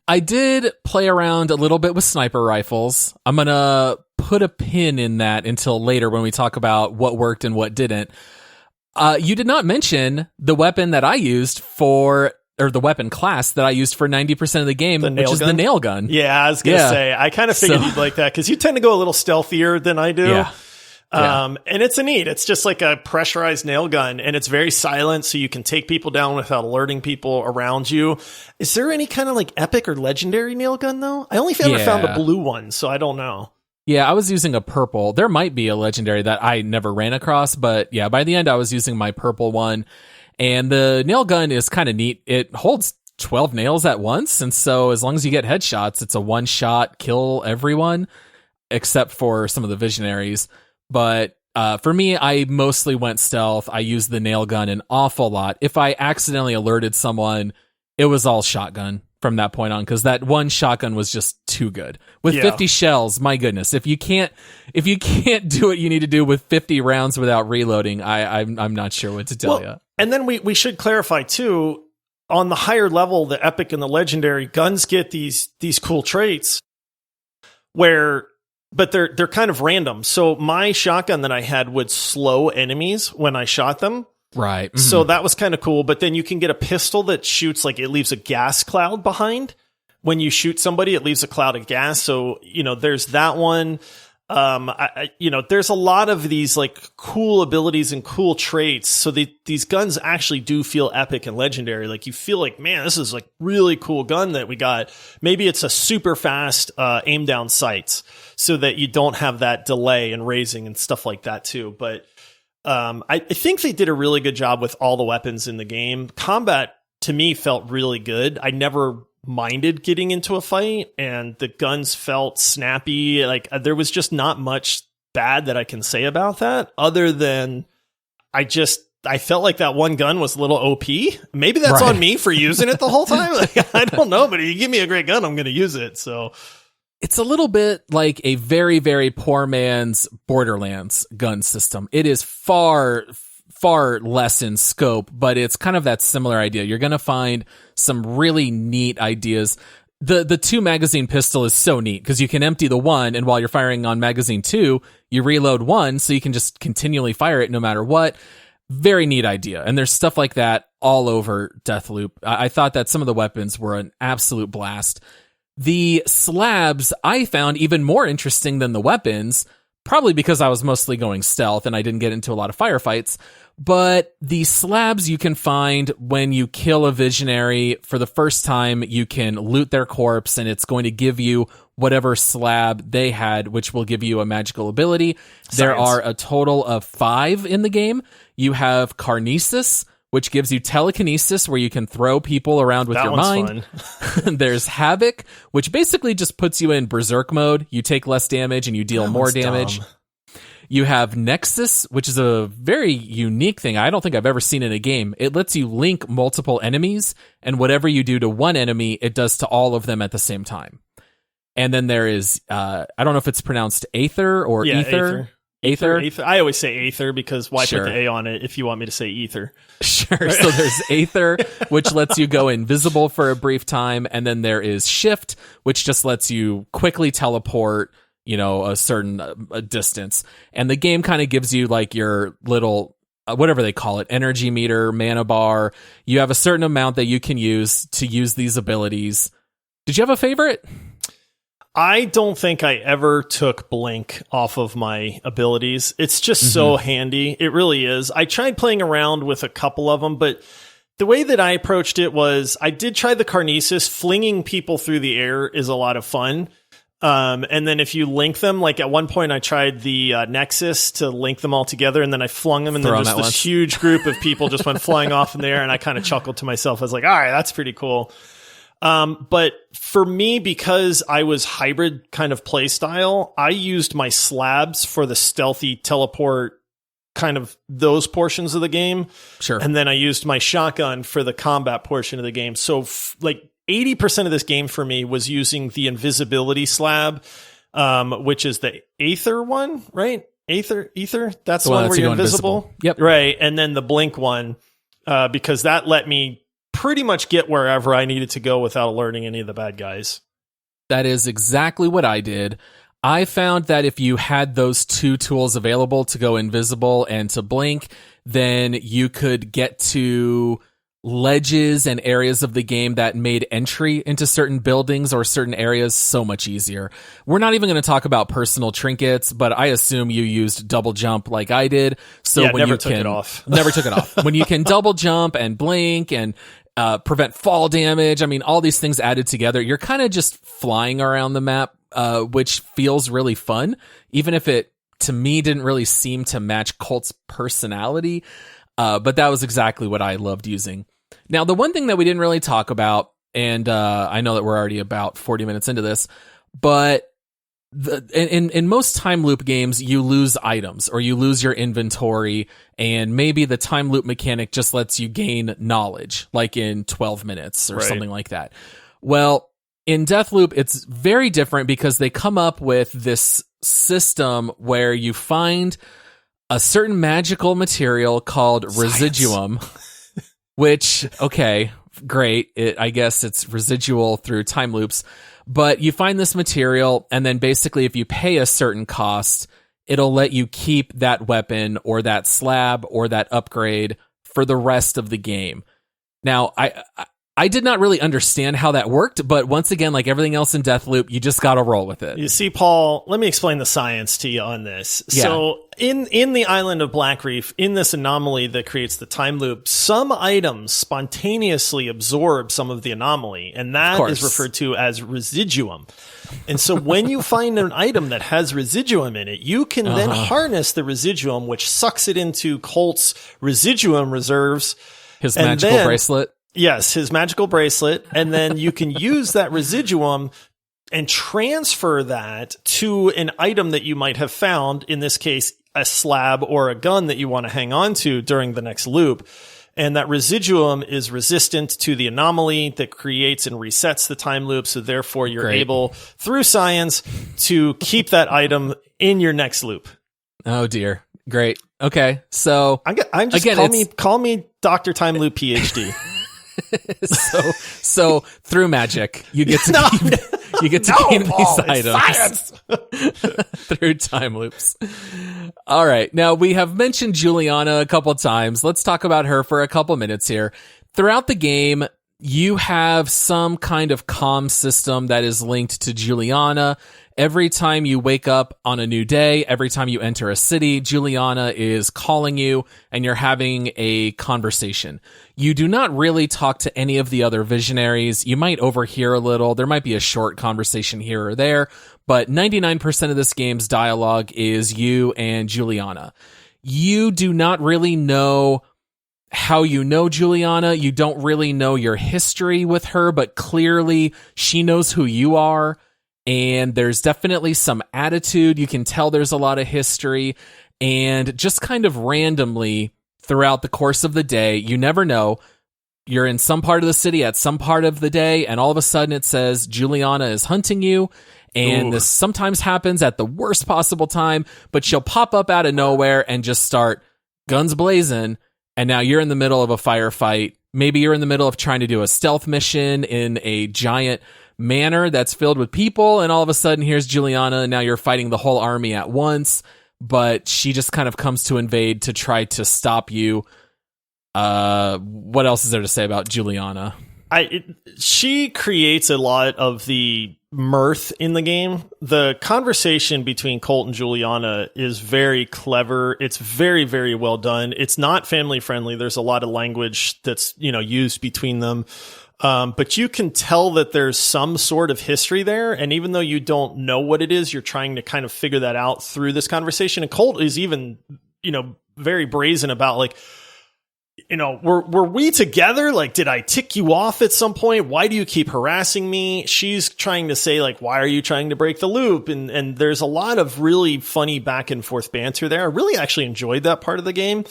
I did play around a little bit with sniper rifles. I'm going to put a pin in that until later when we talk about what worked and what didn't. You did not mention the weapon that I used or the weapon class that I used for 90% of the game, which is the nail gun. Yeah, I was going to say, I kind of figured you'd like that because you tend to go a little stealthier than I do. Yeah. And it's just like a pressurized nail gun and it's very silent. So you can take people down without alerting people around you. Is there any kind of like epic or legendary nail gun though? I only found a blue one, so I don't know. Yeah, I was using a purple. There might be a legendary that I never ran across, but yeah, by the end I was using my purple one. And the nail gun is kind of neat. It holds 12 nails at once. And so as long as you get headshots, it's a one-shot kill everyone, except for some of the visionaries. But for me, I mostly went stealth. I used the nail gun an awful lot. If I accidentally alerted someone, it was all shotgun from that point on, because that one shotgun was just too good. With 50 shells, my goodness. If you can't do what you need to do with 50 rounds without reloading, I'm not sure what to tell you. And then we should clarify too, on the higher level, the epic and the legendary guns get these cool traits but they're kind of random. So my shotgun that I had would slow enemies when I shot them. Right. Mm-hmm. So that was kind of cool. But then you can get a pistol that shoots, like it leaves a gas cloud behind. When you shoot somebody, it leaves a cloud of gas. So, there's that one. There's a lot of these like cool abilities and cool traits. So these guns actually do feel epic and legendary. Like you feel like, man, this is like really cool gun that we got. Maybe it's a super fast aim down sights so that you don't have that delay in raising and stuff like that too. But I think they did a really good job with all the weapons in the game. Combat to me felt really good. I never minded getting into a fight, and the guns felt snappy. Like there was just not much bad that I can say about that, other than I felt like that one gun was a little OP. Maybe that's on me for using it the whole time. Like, I don't know, but if you give me a great gun, I'm going to use it. So it's a little bit like a very, very poor man's Borderlands gun system. It is far less in scope, but it's kind of that similar idea. You're going to find some really neat ideas. The 2 magazine pistol is so neat because you can empty the one, and while you're firing on magazine 2, you reload one, so you can just continually fire it no matter what. Very neat idea. And there's stuff like that all over Deathloop. I thought that some of the weapons were an absolute blast. The slabs I found even more interesting than the weapons probably because I was mostly going stealth and I didn't get into a lot of firefights. But the slabs you can find when you kill a visionary for the first time, you can loot their corpse and it's going to give you whatever slab they had, which will give you a magical ability. Science. There are a total of 5 in the game. You have Carnesis, which gives you telekinesis, where you can throw people around with your mind. Fun. There's Havoc, which basically just puts you in berserk mode. You take less damage and you deal more damage. Dumb. You have Nexus, which is a very unique thing. I don't think I've ever seen in a game. It lets you link multiple enemies, and whatever you do to one enemy, it does to all of them at the same time. And then there is, I don't know if it's pronounced Aether or Ether. Aether. I always say Aether because why put the A on it if you want me to say Ether? Sure. So there's Aether, which lets you go invisible for a brief time. And then there is Shift, which just lets you quickly teleport, a certain distance. And the game kind of gives you like your little, whatever they call it, energy meter, mana bar. You have a certain amount that you can use to use these abilities. Did you have a favorite? I don't think I ever took Blink off of my abilities. It's just so handy. It really is. I tried playing around with a couple of them, but the way that I approached it was I did try the Carnesis. Flinging people through the air is a lot of fun. And then if you link them, like at one point I tried the Nexus to link them all together, and then I flung them, and then just this huge group of people just went flying off in the air, and I kind of chuckled to myself. I was like, all right, that's pretty cool. But for me, because I was hybrid kind of play style, I used my slabs for the stealthy teleport, kind of those portions of the game. Sure. And then I used my shotgun for the combat portion of the game. So like 80% of this game for me was using the invisibility slab, which is the Aether one, right? Aether. That's the one where you're invisible. Yep. Right. And then the Blink one, because that let me pretty much get wherever I needed to go without alerting any of the bad guys. That is exactly what I did. I found that if you had those 2 tools available to go invisible and to blink, then you could get to ledges and areas of the game that made entry into certain buildings or certain areas so much easier. We're not even going to talk about personal trinkets, but I assume you used double jump like I did. So when never took it off. Never took it off. When you can double jump and blink and prevent fall damage, I mean, all these things added together, you're kind of just flying around the map, which feels really fun, even if it, to me, didn't really seem to match Colt's personality. But that was exactly what I loved using. Now, the one thing that we didn't really talk about, and I know that we're already about 40 minutes into this, but in most time loop games, you lose items or you lose your inventory, and maybe the time loop mechanic just lets you gain knowledge, like in 12 minutes or something like that. Well, in Deathloop, it's very different because they come up with this system where you find a certain magical material called residuum, which, okay, great. I guess it's residual through time loops. But you find this material, and then basically if you pay a certain cost, it'll let you keep that weapon or that slab or that upgrade for the rest of the game. Now, I did not really understand how that worked, but once again, like everything else in Deathloop, you just got to roll with it. You see, Paul, let me explain the science to you on this. Yeah. So in the island of Black Reef, in this anomaly that creates the time loop, some items spontaneously absorb some of the anomaly, and that is referred to as residuum. And so when you find an item that has residuum in it, you can then harness the residuum, which sucks it into Colt's residuum reserves. His magical bracelet. Yes, his magical bracelet. And then you can use that residuum and transfer that to an item that you might have found, in this case, a slab or a gun that you want to hang on to during the next loop. And that residuum is resistant to the anomaly that creates and resets the time loop. So therefore, you're able, through science, to keep that item in your next loop. Oh, dear. Great. Okay. So I'm just again, call me Dr. Time Loop PhD. so through magic, you get to keep these items through time loops. All right. Now, we have mentioned Juliana a couple times. Let's talk about her for a couple minutes here. Throughout the game, you have some kind of comm system that is linked to Juliana, Every time you wake up on a new day, every time you enter a city, Juliana is calling you and you're having a conversation. You do not really talk to any of the other visionaries. You might overhear a little. There might be a short conversation here or there, but 99% of this game's dialogue is you and Juliana. You do not really know how you know Juliana. You don't really know your history with her, but clearly she knows who you are. And there's definitely some attitude. You can tell there's a lot of history. And just kind of randomly throughout the course of the day, you never know, you're in some part of the city at some part of the day, and all of a sudden it says Juliana is hunting you. And this sometimes happens at the worst possible time, but she'll pop up out of nowhere and just start guns blazing. And now you're in the middle of a firefight. Maybe you're in the middle of trying to do a stealth mission in a giant manor that's filled with people. And all of a sudden, here's Juliana. And now you're fighting the whole army at once. But she just kind of comes to invade to try to stop you. What else is there to say about Juliana? She creates a lot of the mirth in the game. The conversation between Colt and Juliana is very clever. It's very, very well done. It's not family friendly. There's a lot of language that's, used between them. But you can tell that there's some sort of history there. And even though you don't know what it is, you're trying to kind of figure that out through this conversation. And Colt is even, very brazen about like, were we together? Like, did I tick you off at some point? Why do you keep harassing me? She's trying to say, like, why are you trying to break the loop? And there's a lot of really funny back and forth banter there. I really actually enjoyed that part of the game.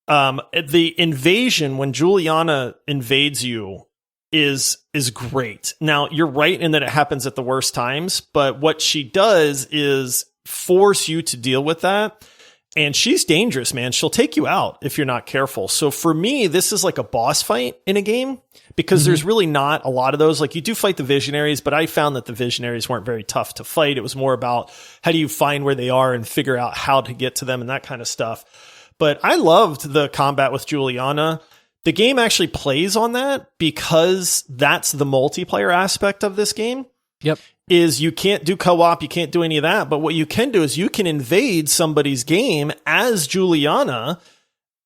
The invasion, when Juliana invades you, is great. Now, you're right in that it happens at the worst times, but what she does is force you to deal with that. And she's dangerous, man. She'll take you out if you're not careful. So for me, this is like a boss fight in a game because there's really not a lot of those. Like, you do fight the visionaries, but I found that the visionaries weren't very tough to fight. It was more about how do you find where they are and figure out how to get to them and that kind of stuff. But I loved the combat with Juliana. The game actually plays on that because that's the multiplayer aspect of this game. Yep. Is you can't do co-op, you can't do any of that, but what you can do is you can invade somebody's game as Juliana,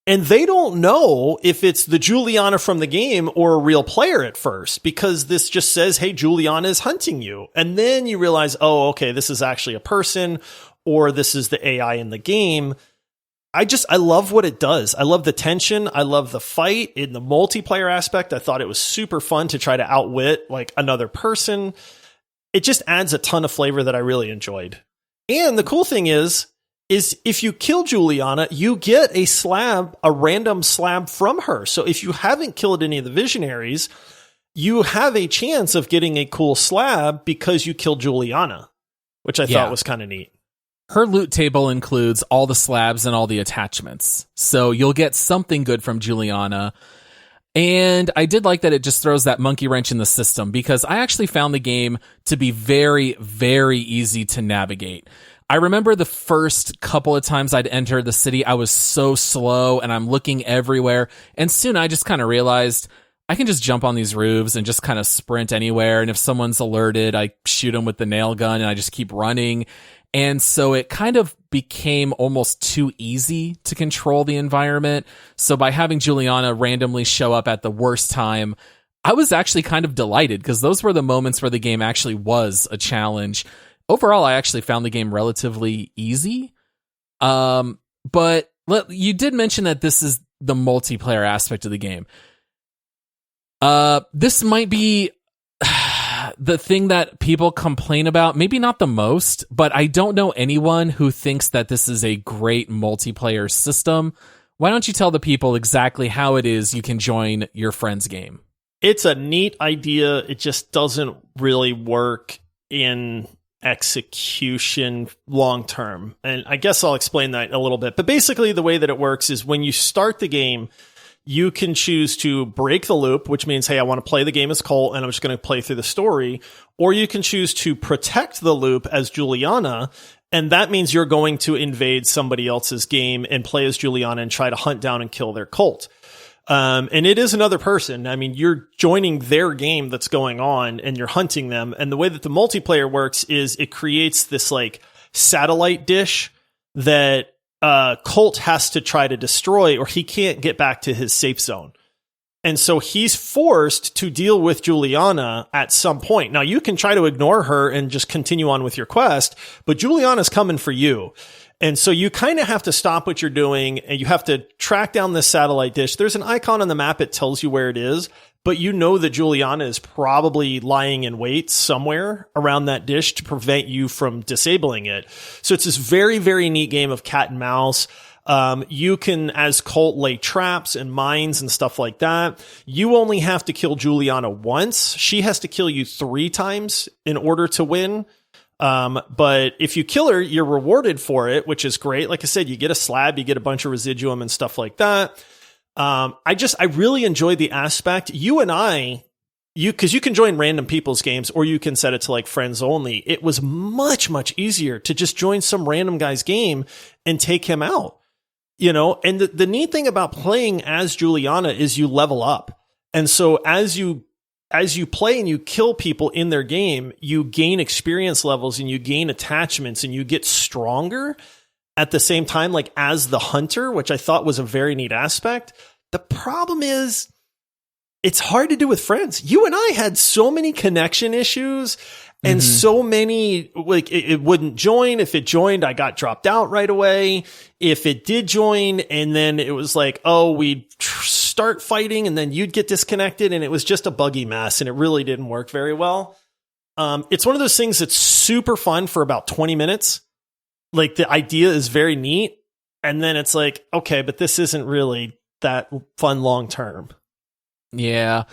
and they don't know if it's the Juliana from the game or a real player at first, because this just says, hey, Juliana is hunting you. And then you realize, oh, okay, this is actually a person, or this is the AI in the game. I love what it does. I love the tension. I love the fight in the multiplayer aspect. I thought it was super fun to try to outwit like another person. It just adds a ton of flavor that I really enjoyed. And the cool thing is if you kill Juliana, you get a random slab from her. So if you haven't killed any of the visionaries, you have a chance of getting a cool slab because you killed Juliana, which I thought was kind of neat. Her loot table includes all the slabs and all the attachments. So you'll get something good from Juliana. And I did like that it just throws that monkey wrench in the system, because I actually found the game to be very, very easy to navigate. I remember the first couple of times I'd enter the city, I was so slow and I'm looking everywhere. And soon I just kind of realized I can just jump on these roofs and just kind of sprint anywhere. And if someone's alerted, I shoot them with the nail gun and I just keep running. And so it kind of became almost too easy to control the environment. So by having Juliana randomly show up at the worst time, I was actually kind of delighted, because those were the moments where the game actually was a challenge. Overall, I actually found the game relatively easy. But you did mention that this is the multiplayer aspect of the game. This might be the thing that people complain about, maybe not the most, but I don't know anyone who thinks that this is a great multiplayer system. Why don't you tell the people exactly how it is you can join your friend's game? It's a neat idea. It just doesn't really work in execution long term. And I guess I'll explain that a little bit. But basically, the way that it works is when you start the game, you can choose to break the loop, which means, hey, I want to play the game as Colt and I'm just going to play through the story. Or you can choose to protect the loop as Juliana. And that means you're going to invade somebody else's game and play as Juliana and try to hunt down and kill their Colt. And it is another person. I mean, you're joining their game that's going on and you're hunting them. And the way that the multiplayer works is it creates this like satellite dish that Colt has to try to destroy or he can't get back to his safe zone. And so he's forced to deal with Juliana at some point. Now, you can try to ignore her and just continue on with your quest, but Juliana's coming for you. And so you kind of have to stop what you're doing and you have to track down this satellite dish. There's an icon on the map. It tells you where it is, but you know that Juliana is probably lying in wait somewhere around that dish to prevent you from disabling it. So it's this very, very neat game of cat and mouse. You can, as Colt, lay traps and mines and stuff like that. You only have to kill Juliana once. She has to kill you 3 times in order to win. But if you kill her, you're rewarded for it, which is great. Like I said, you get a slab, you get a bunch of residuum and stuff like that. I really enjoyed the aspect. Cause you can join random people's games or you can set it to like friends only. It was much, much easier to just join some random guy's game and take him out. You know, and the neat thing about playing as Juliana is you level up. And so as you play and you kill people in their game, you gain experience levels and you gain attachments and you get stronger at the same time, like as the hunter, which I thought was a very neat aspect. The problem is it's hard to do with friends. You and I had so many connection issues and so many, like it wouldn't join. If it joined, I got dropped out right away. If it did join and then it was like, oh, we'd start fighting and then you'd get disconnected and it was just a buggy mess and it really didn't work very well. It's one of those things that's super fun for about 20 minutes. Like the idea is very neat. And then it's like, okay, but this isn't really that fun long term. Yeah.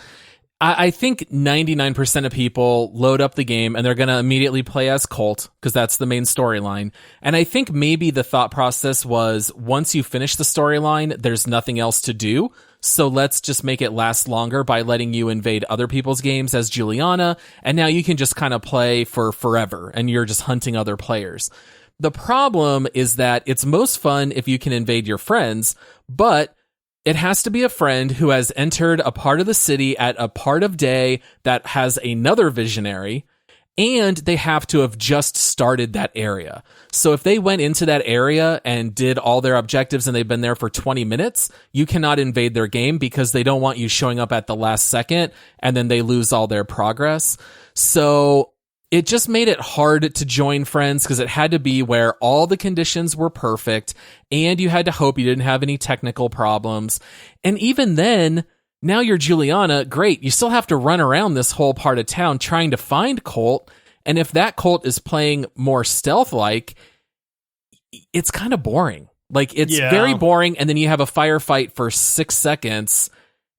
I think 99% of people load up the game and they're going to immediately play as Colt because that's the main storyline. And I think maybe the thought process was once you finish the storyline, there's nothing else to do. So let's just make it last longer by letting you invade other people's games as Juliana. And now you can just kind of play for forever and you're just hunting other players. The problem is that it's most fun if you can invade your friends, but it has to be a friend who has entered a part of the city at a part of day that has another visionary, and they have to have just started that area. So if they went into that area and did all their objectives and they've been there for 20 minutes, you cannot invade their game because they don't want you showing up at the last second and then they lose all their progress. So it just made it hard to join friends because it had to be where all the conditions were perfect and you had to hope you didn't have any technical problems. And even then, now you're Juliana, great. You still have to run around this whole part of town trying to find Colt. And if that Colt is playing more stealth-like, it's kind of boring. Like, it's very boring. And then you have a firefight for 6 seconds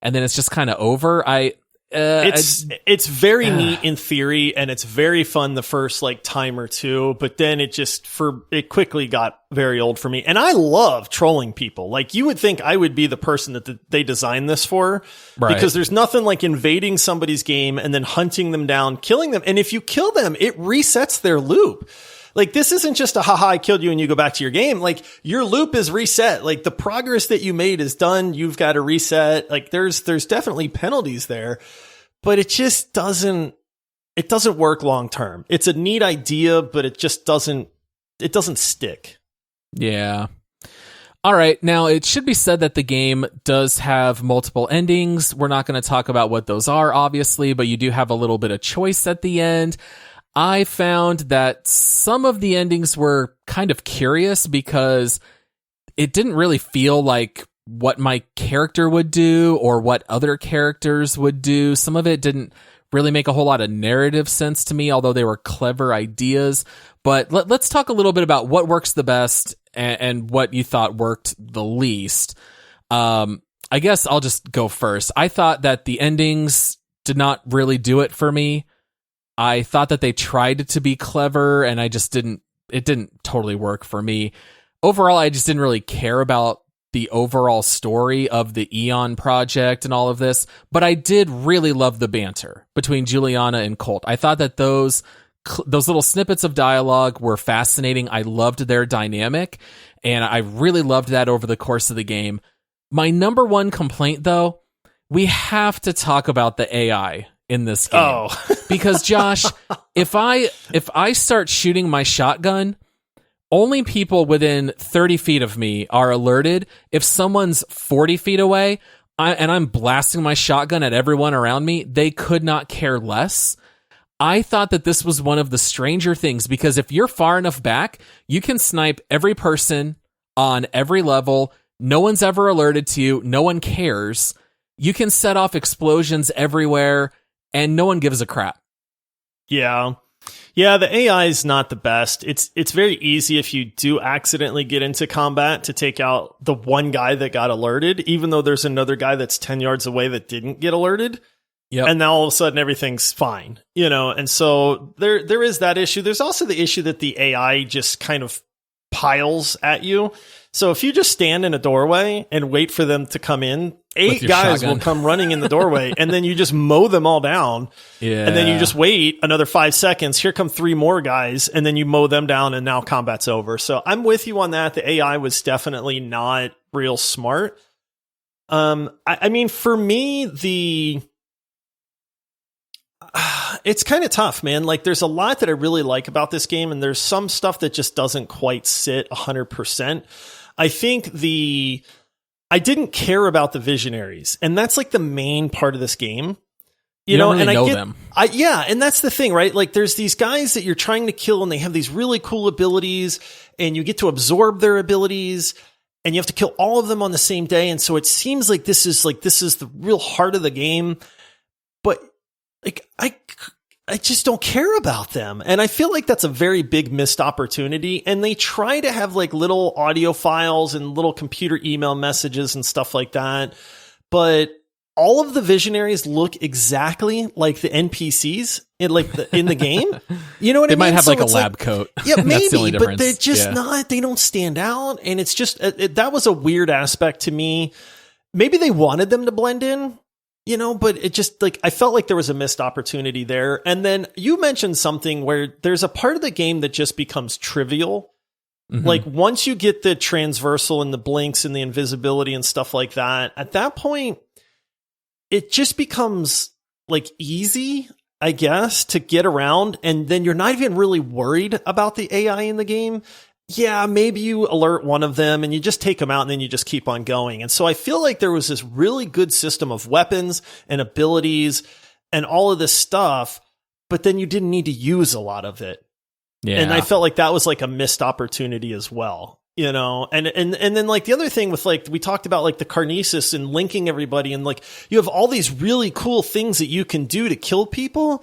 and then it's just kind of over. It's very neat in theory and it's very fun the first like time or two, but then it quickly got very old for me. And I love trolling people. Like you would think I would be the person that they designed this for, right? Because there's nothing like invading somebody's game and then hunting them down, killing them. And if you kill them, it resets their loop. Like this isn't just a haha, I killed you and you go back to your game. Like your loop is reset. Like the progress that you made is done. You've got to reset. Like there's definitely penalties there, but it just doesn't work long term. It's a neat idea, but it just doesn't stick. Yeah. All right. Now it should be said that the game does have multiple endings. We're not going to talk about what those are, obviously, but you do have a little bit of choice at the end. I found that some of the endings were kind of curious because it didn't really feel like what my character would do or what other characters would do. Some of it didn't really make a whole lot of narrative sense to me, although they were clever ideas. But let's talk a little bit about what works the best and what you thought worked the least. I guess I'll just go first. I thought that the endings did not really do it for me. I thought that they tried to be clever and it didn't totally work for me. Overall, I just didn't really care about the overall story of the Eon project and all of this, but I did really love the banter between Juliana and Colt. I thought that those little snippets of dialogue were fascinating. I loved their dynamic and I really loved that over the course of the game. My number one complaint, though, we have to talk about the AI in this game. Oh. Because Josh, if I start shooting my shotgun, only people within 30 feet of me are alerted. If someone's 40 feet away and I'm blasting my shotgun at everyone around me, they could not care less. I thought that this was one of the stranger things, because if you're far enough back, you can snipe every person on every level. No one's ever alerted to you. No one cares. You can set off explosions everywhere, and no one gives a crap. Yeah. Yeah, the AI is not the best. It's very easy if you do accidentally get into combat to take out the one guy that got alerted, even though there's another guy that's 10 yards away that didn't get alerted. Yep. And now all of a sudden everything's fine, and so there is that issue. There's also the issue that the AI just kind of piles at you. So if you just stand in a doorway and wait for them to come in, 8 guys will come running in the doorway, and then you just mow them all down. Yeah. And then you just wait another 5 seconds. Here come 3 more guys, and then you mow them down, and now combat's over. So I'm with you on that. The AI was definitely not real smart. I mean, for me, it's kind of tough, man. Like, there's a lot that I really like about this game, and there's some stuff that just doesn't quite sit 100%. I think I didn't care about the visionaries, and that's like the main part of this game. You don't really and know I get them. Yeah, and that's the thing, right? Like, there's these guys that you're trying to kill, and they have these really cool abilities, and you get to absorb their abilities, and you have to kill all of them on the same day. And so it seems like this is the real heart of the game, but like I just don't care about them. And I feel like that's a very big missed opportunity. And they try to have like little audio files and little computer email messages and stuff like that. But all of the visionaries look exactly like the NPCs in the game. You know what I mean? They might have so like a lab coat. Yeah, maybe, That's the only but they're difference. just not, they don't stand out. And it's just, that was a weird aspect to me. Maybe they wanted them to blend in, but it just, like, I felt like there was a missed opportunity there. And then you mentioned something where there's a part of the game that just becomes trivial. Mm-hmm. Like, once you get the transversal and the blinks and the invisibility and stuff like that, at that point, it just becomes like easy, I guess, to get around. And then you're not even really worried about the AI in the game. Yeah, maybe you alert one of them and you just take them out and then you just keep on going. And so I feel like there was this really good system of weapons and abilities and all of this stuff, but then you didn't need to use a lot of it. Yeah. And I felt like that was like a missed opportunity as well. And then like the other thing with, like, we talked about like the Carnesis and linking everybody, and like you have all these really cool things that you can do to kill people,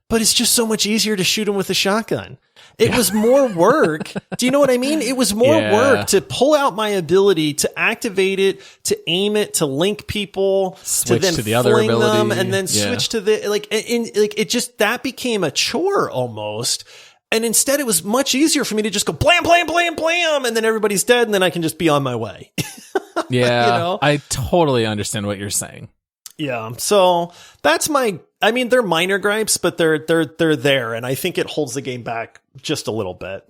but it's just so much easier to shoot them with a shotgun. It was more work. Do you know what I mean? It was more work to pull out my ability, to activate it, to aim it, to link people, switch to then to the other fling ability, them, and then switch to the it just, that became a chore almost. And instead, it was much easier for me to just go blam, blam, blam, blam, and then everybody's dead, and then I can just be on my way. Yeah, I totally understand what you're saying. Yeah, so that's they're minor gripes, but they're there, and I think it holds the game back just a little bit.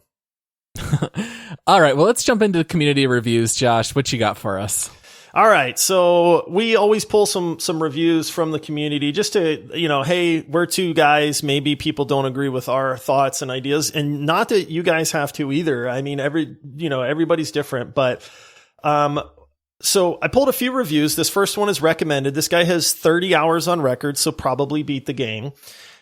All right, well, let's jump into the community reviews. Josh, what you got for us? All right, so we always pull some reviews from the community just to, hey, we're 2 guys. Maybe people don't agree with our thoughts and ideas, and not that you guys have to either. I mean, everybody's different, but so I pulled a few reviews. This first one is recommended. This guy has 30 hours on record, so probably beat the game.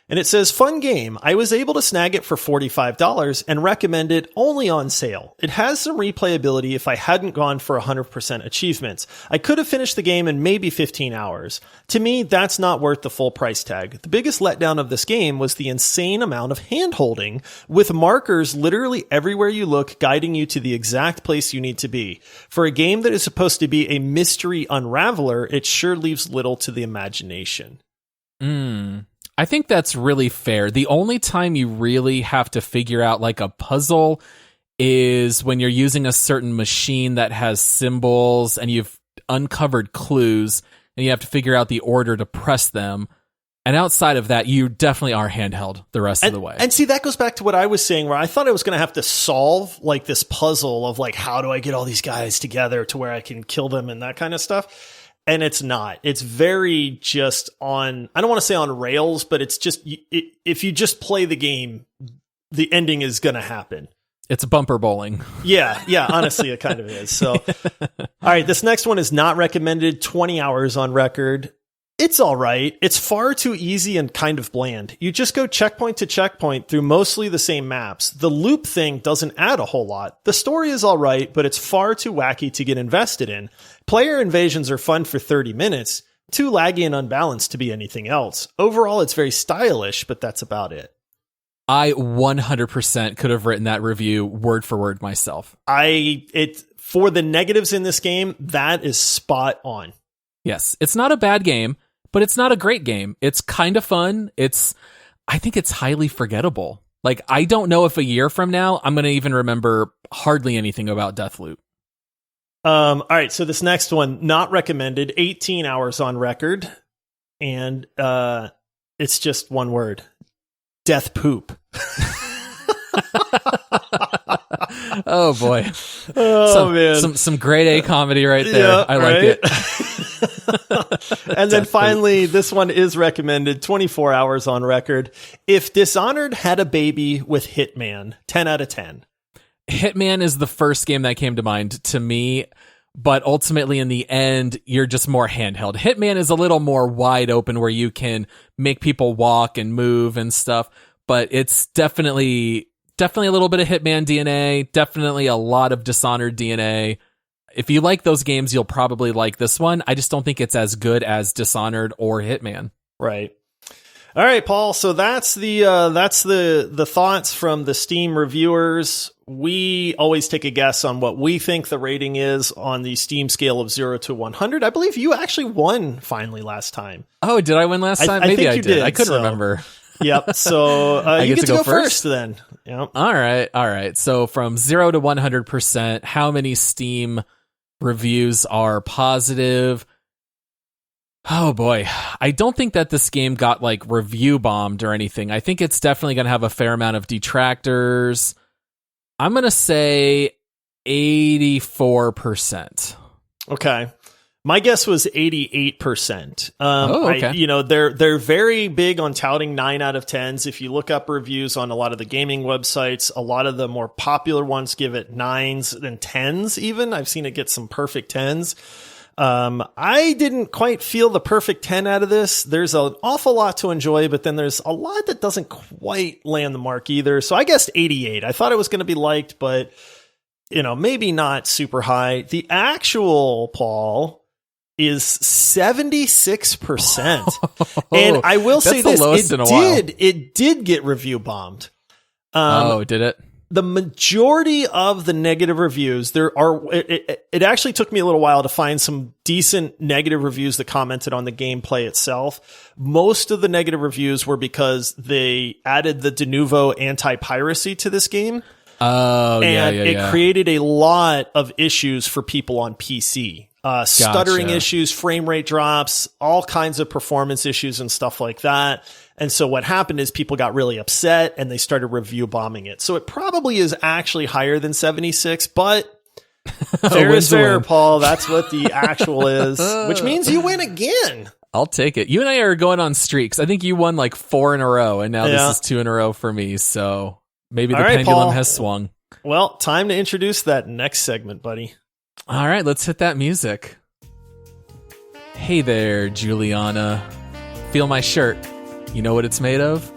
And it says, fun game. I was able to snag it for $45 and recommend it only on sale. It has some replayability if I hadn't gone for 100% achievements. I could have finished the game in maybe 15 hours. To me, that's not worth the full price tag. The biggest letdown of this game was the insane amount of hand-holding, with markers literally everywhere you look guiding you to the exact place you need to be. For a game that is supposed to be a mystery unraveler, it sure leaves little to the imagination. I think that's really fair. The only time you really have to figure out like a puzzle is when you're using a certain machine that has symbols and you've uncovered clues and you have to figure out the order to press them. And outside of that, you definitely are handheld the rest of the way. And see, that goes back to what I was saying, where I thought I was going to have to solve like this puzzle of like, how do I get all these guys together to where I can kill them and that kind of stuff. And it's not. It's very just on, I don't want to say on rails, but it's just, if you just play the game, the ending is going to happen. It's bumper bowling. Yeah, honestly, it kind of is. So, all right, this next one is not recommended, 20 hours on record. It's all right. It's far too easy and kind of bland. You just go checkpoint to checkpoint through mostly the same maps. The loop thing doesn't add a whole lot. The story is all right, but it's far too wacky to get invested in. Player invasions are fun for 30 minutes, too laggy and unbalanced to be anything else. Overall, it's very stylish, but that's about it. I 100% could have written that review word for word myself. For the negatives in this game, that is spot on. Yes, it's not a bad game, but it's not a great game. It's kind of fun. I think it's highly forgettable. Like, I don't know if a year from now I'm going to even remember hardly anything about Deathloop. All right, so this next one, not recommended, 18 hours on record, and it's just one word. Death poop. Oh boy. Man. Some grade A comedy right there. Yeah, I like it. And then finally, this one is recommended, 24 hours on record. If Dishonored had a baby with Hitman, 10 out of 10. Hitman is the first game that came to mind to me, but ultimately in the end, you're just more handheld. Hitman is a little more wide open where you can make people walk and move and stuff, but it's definitely a little bit of Hitman DNA, definitely a lot of Dishonored DNA. If you like those games, you'll probably like this one. I just don't think it's as good as Dishonored or Hitman. Right. All right, Paul. So that's the thoughts from the Steam reviewers. We always take a guess on what we think the rating is on the Steam scale of 0 to 100. I believe you actually won finally last time. Oh, did I win last time? Maybe I did. I couldn't remember. Yep. So you get to go first then. Yep. All right. So from 0 to 100%, how many Steam reviews are positive? Oh boy. I don't think that this game got like review bombed or anything. I think it's definitely going to have a fair amount of detractors. I'm going to say 84%. Okay. My guess was 88%. Okay. They're very big on touting 9 out of 10s. If you look up reviews on a lot of the gaming websites, a lot of the more popular ones give it 9s and 10s even. I've seen it get some perfect 10s. I didn't quite feel the perfect 10 out of this. There's an awful lot to enjoy, but then there's a lot that doesn't quite land the mark either. So I guessed 88. I thought it was going to be liked, but maybe not super high. The actual, Paul, is 76%. And I will say this, it did get review bombed. Did it? The majority of the negative reviews, it actually took me a little while to find some decent negative reviews that commented on the gameplay itself. Most of the negative reviews were because they added the de novo anti-piracy to this game. It created a lot of issues for people on PC. Stuttering issues, frame rate drops, all kinds of performance issues and stuff like that. And so what happened is people got really upset and they started review bombing it. So it probably is actually higher than 76, but fair is fair, Paul. That's what the actual is, which means you win again. I'll take it. You and I are going on streaks. I think you won like 4 in a row, and now this is 2 in a row for me. So maybe the pendulum Paul has swung. Well, time to introduce that next segment, buddy. All right, let's hit that music. Hey there, Juliana. Feel my shirt. You know what it's made of?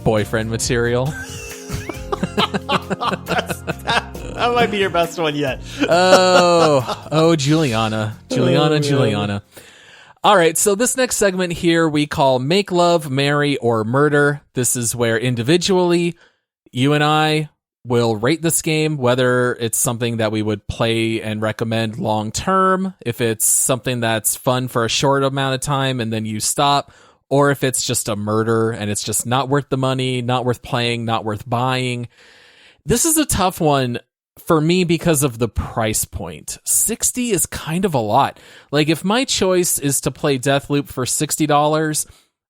Boyfriend material. That might be your best one yet. Juliana. Juliana. All right, so this next segment here we call Make Love, Marry, or Murder. This is where individually you and I will rate this game, whether it's something that we would play and recommend long term, if it's something that's fun for a short amount of time and then you stop, or if it's just a murder and it's just not worth the money, not worth playing, not worth buying. This is a tough one for me because of the price point. 60 is kind of a lot. Like if my choice is to play Deathloop for $60,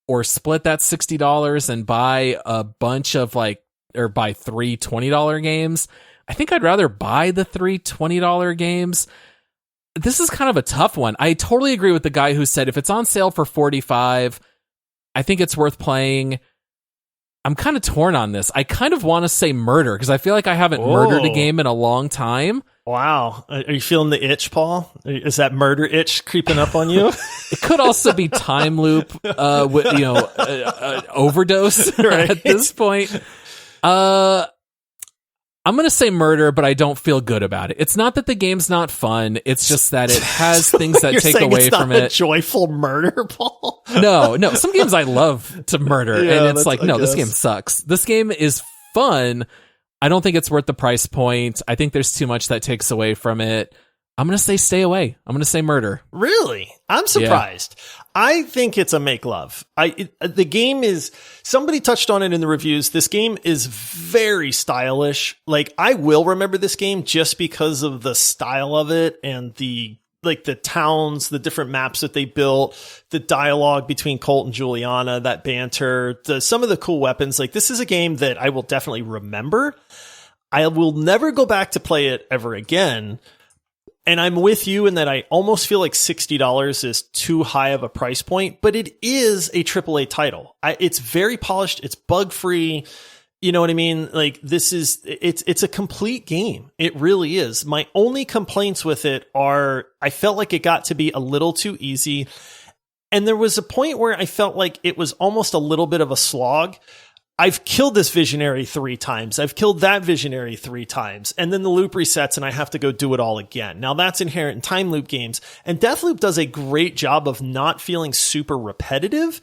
or split that $60 and buy a bunch of or buy three $20 games. I think I'd rather buy the three $20 games. This is kind of a tough one. I totally agree with the guy who said if it's on sale for $45, I think it's worth playing. I'm kind of torn on this. I kind of want to say murder because I feel like I haven't murdered a game in a long time. Wow. Are you feeling the itch, Paul? Is that murder itch creeping up on you? It could also be time loop, overdose Right. at this point. I'm going to say murder, but I don't feel good about it. It's not that the game's not fun. It's just that it has things that take away from it. Joyful murder, Paul? No. Some games I love to murder. Yeah, and it's like, no, this game sucks. This game is fun. I don't think it's worth the price point. I think there's too much that takes away from it. I'm going to say stay away. I'm going to say murder. Really? I'm surprised. Yeah. I think it's a make love. The game is, somebody touched on it in the reviews. This game is very stylish. Like, I will remember this game just because of the style of it and the towns, the different maps that they built, the dialogue between Colt and Juliana, that banter, some of the cool weapons. Like, this is a game that I will definitely remember. I will never go back to play it ever again. And I'm with you in that I almost feel like $60 is too high of a price point, but it is a AAA title. It's very polished. It's bug free. You know what I mean? Like, it's a complete game. It really is. My only complaints with it are I felt like it got to be a little too easy. And there was a point where I felt like it was almost a little bit of a slog. I've killed this visionary 3 times. I've killed that visionary 3 times. And then the loop resets and I have to go do it all again. Now that's inherent in time loop games. And Deathloop does a great job of not feeling super repetitive,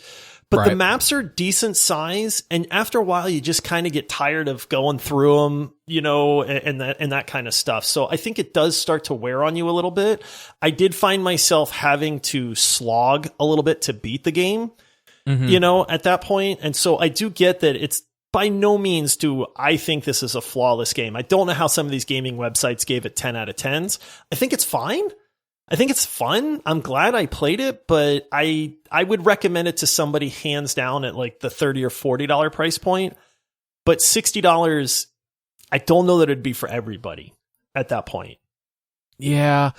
but the maps are decent size. And after a while, you just kind of get tired of going through them, and that kind of stuff. So I think it does start to wear on you a little bit. I did find myself having to slog a little bit to beat the game. At that point. And so I do get that it's by no means do I think this is a flawless game. I don't know how some of these gaming websites gave it 10 out of 10s. I think it's fine. I think it's fun. I'm glad I played it, but I would recommend it to somebody hands down at like the $30 or $40 price point. But $60, I don't know that it'd be for everybody at that point. Yeah.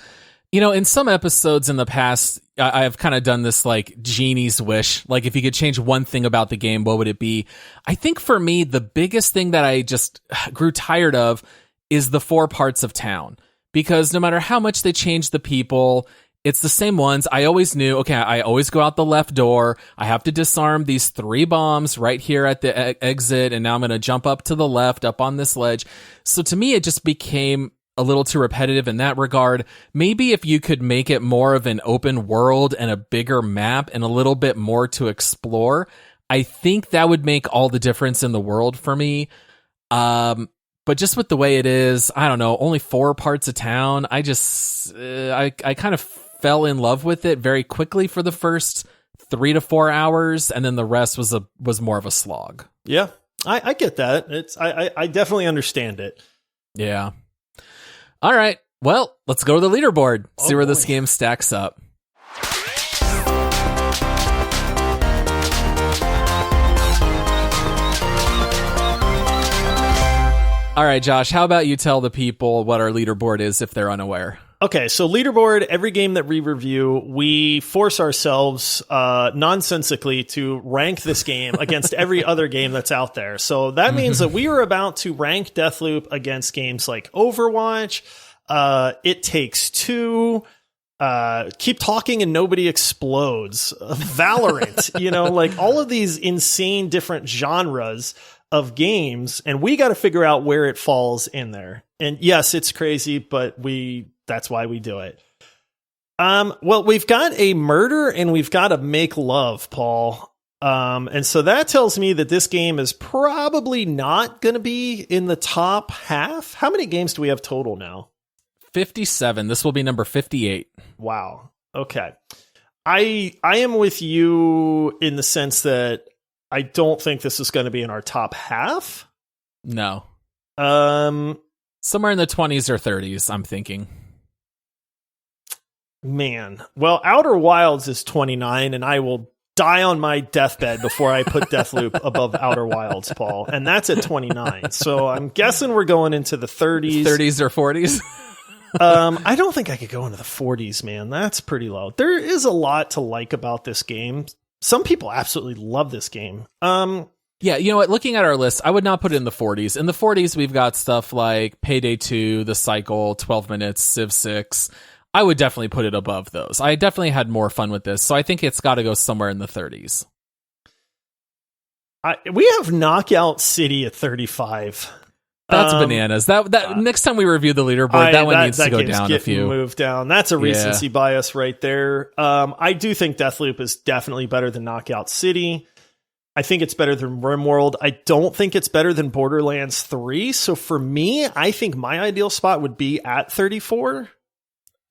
In some episodes in the past, I've kind of done this like genie's wish. Like, if you could change one thing about the game, what would it be? I think for me, the biggest thing that I just grew tired of is the 4 parts of town. Because no matter how much they change the people, it's the same ones. I always knew, okay, I always go out the left door. I have to disarm these 3 bombs right here at the exit. And now I'm going to jump up to the left, up on this ledge. So to me, it just became a little too repetitive in that regard. Maybe if you could make it more of an open world and a bigger map and a little bit more to explore, I think that would make all the difference in the world for me. But just with the way it is, I don't know, only 4 parts of town. I kind of fell in love with it very quickly for the first 3 to 4 hours. And then the rest was more of a slog. Yeah, I get that. I definitely understand it. Yeah. All right, well, let's go to the leaderboard, see where this game stacks up. All right, Josh, how about you tell the people what our leaderboard is if they're unaware? Okay, so leaderboard, every game that we review, we force ourselves nonsensically to rank this game against every other game that's out there. So that means that we are about to rank Deathloop against games like Overwatch, It Takes Two, Keep Talking and Nobody Explodes, Valorant, like all of these insane different genres of games, and we got to figure out where it falls in there. And yes, it's crazy, but that's why we do it. Well, we've got a murder and we've got a make love, Paul. And so that tells me that this game is probably not going to be in the top half. How many games do we have total now? 57. This will be number 58. Wow. Okay. I am with you in the sense that I don't think this is going to be in our top half. No. Somewhere in the 20s or 30s, I'm thinking. Man. Well, Outer Wilds is 29, and I will die on my deathbed before I put Deathloop above Outer Wilds, Paul. And that's at 29. So I'm guessing we're going into the 30s. 30s or 40s? I don't think I could go into the 40s, man. That's pretty low. There is a lot to like about this game. Some people absolutely love this game. Yeah, you know what? Looking at our list, I would not put it in the 40s. In the 40s, we've got stuff like Payday 2, The Cycle, 12 Minutes, Civ 6. I would definitely put it above those. I definitely had more fun with this, so I think it's got to go somewhere in the 30s. We have Knockout City at 35. That's bananas. That next time we review the leaderboard, that one needs to go down a few. Moved down. That's a recency bias right there. I do think Deathloop is definitely better than Knockout City. I think it's better than RimWorld. I don't think it's better than Borderlands 3. So for me, I think my ideal spot would be at 34.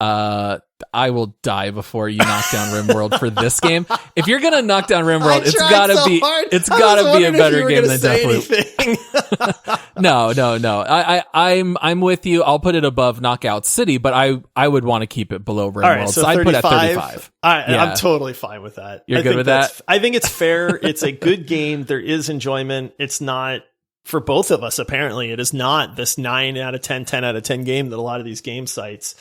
I will die before you knock down RimWorld for this game. If you're gonna knock down RimWorld, it's gotta be a better game than Deathloop. No. I'm with you. I'll put it above Knockout City, but I would want to keep it below RimWorld. Right, so I'd put it at 35. I'm totally fine with that. You're good with that? I think it's fair. It's a good game. There is enjoyment. It's not, for both of us, apparently, it is not this 9 out of 10, 10 out of 10 game that a lot of these game sites.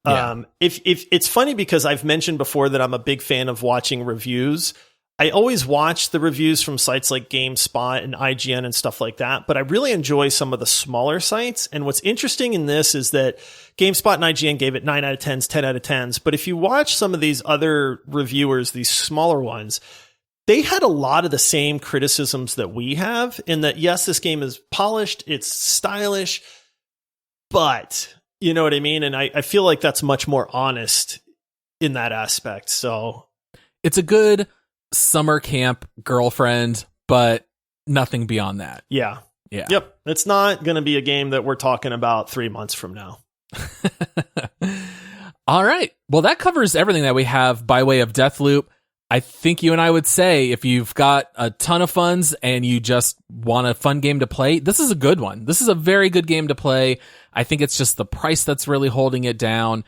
Yeah. If it's funny because I've mentioned before that I'm a big fan of watching reviews. I always watch the reviews from sites like GameSpot and IGN and stuff like that, but I really enjoy some of the smaller sites. And what's interesting in this is that GameSpot and IGN gave it 9 out of 10s, 10 out of 10s. But if you watch some of these other reviewers, these smaller ones, they had a lot of the same criticisms that we have in that, yes, this game is polished, it's stylish, but you know what I mean? And I feel like that's much more honest in that aspect. So it's a good summer camp girlfriend, but nothing beyond that. Yeah. Yeah. Yep. It's not going to be a game that we're talking about 3 months from now. All right. Well, that covers everything that we have by way of Deathloop. I think you and I would say if you've got a ton of funds and you just want a fun game to play, this is a good one. This is a very good game to play. I think it's just the price that's really holding it down.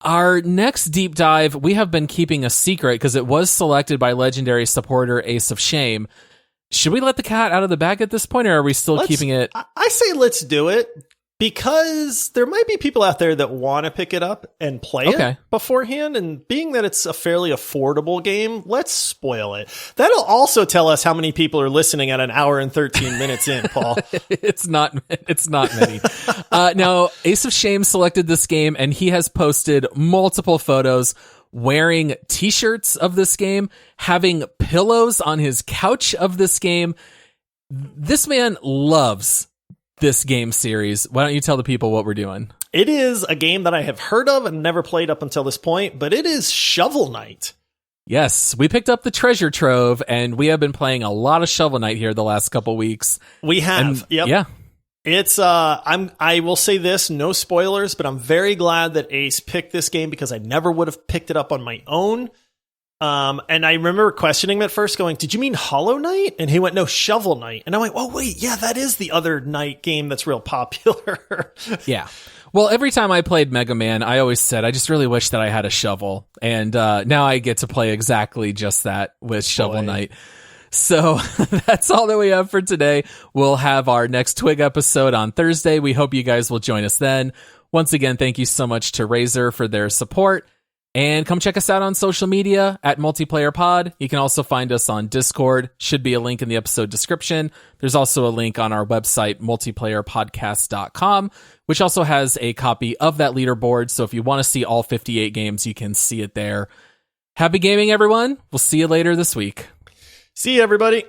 Our next deep dive, we have been keeping a secret because it was selected by legendary supporter AceofShame. Should we let the cat out of the bag at this point, or are we still keeping it? I say let's do it. Because there might be people out there that want to pick it up and play it beforehand. And being that it's a fairly affordable game, let's spoil it. That'll also tell us how many people are listening at an hour and 13 minutes in, Paul. It's not many. Now, AceofShame selected this game, and he has posted multiple photos wearing t-shirts of this game, having pillows on his couch of this game. This man loves this game series. Why don't you tell the people what we're doing? It is a game that I have heard of and never played up until this point, but it is Shovel Knight. Yes, we picked up the treasure trove, and we have been playing a lot of Shovel Knight here the last couple weeks. We have. Yep. Yeah. It's I will say this, no spoilers, but I'm very glad that Ace picked this game because I never would have picked it up on my own. And I remember questioning him at first going, did you mean Hollow Knight? And he went, no, Shovel Knight. And I went, oh, wait, yeah, that is the other Knight game that's real popular. Yeah. Well, every time I played Mega Man, I always said, I just really wish that I had a shovel. And now I get to play exactly just that with Shovel Knight. So that's all that we have for today. We'll have our next Twig episode on Thursday. We hope you guys will join us then. Once again, thank you so much to Razer for their support. And come check us out on social media at Multiplayer Pod. You can also find us on Discord. Should be a link in the episode description. There's also a link on our website, multiplayerpodcast.com, which also has a copy of that leaderboard. So if you want to see all 58 games, you can see it there. Happy gaming, everyone. We'll see you later this week. See you, everybody.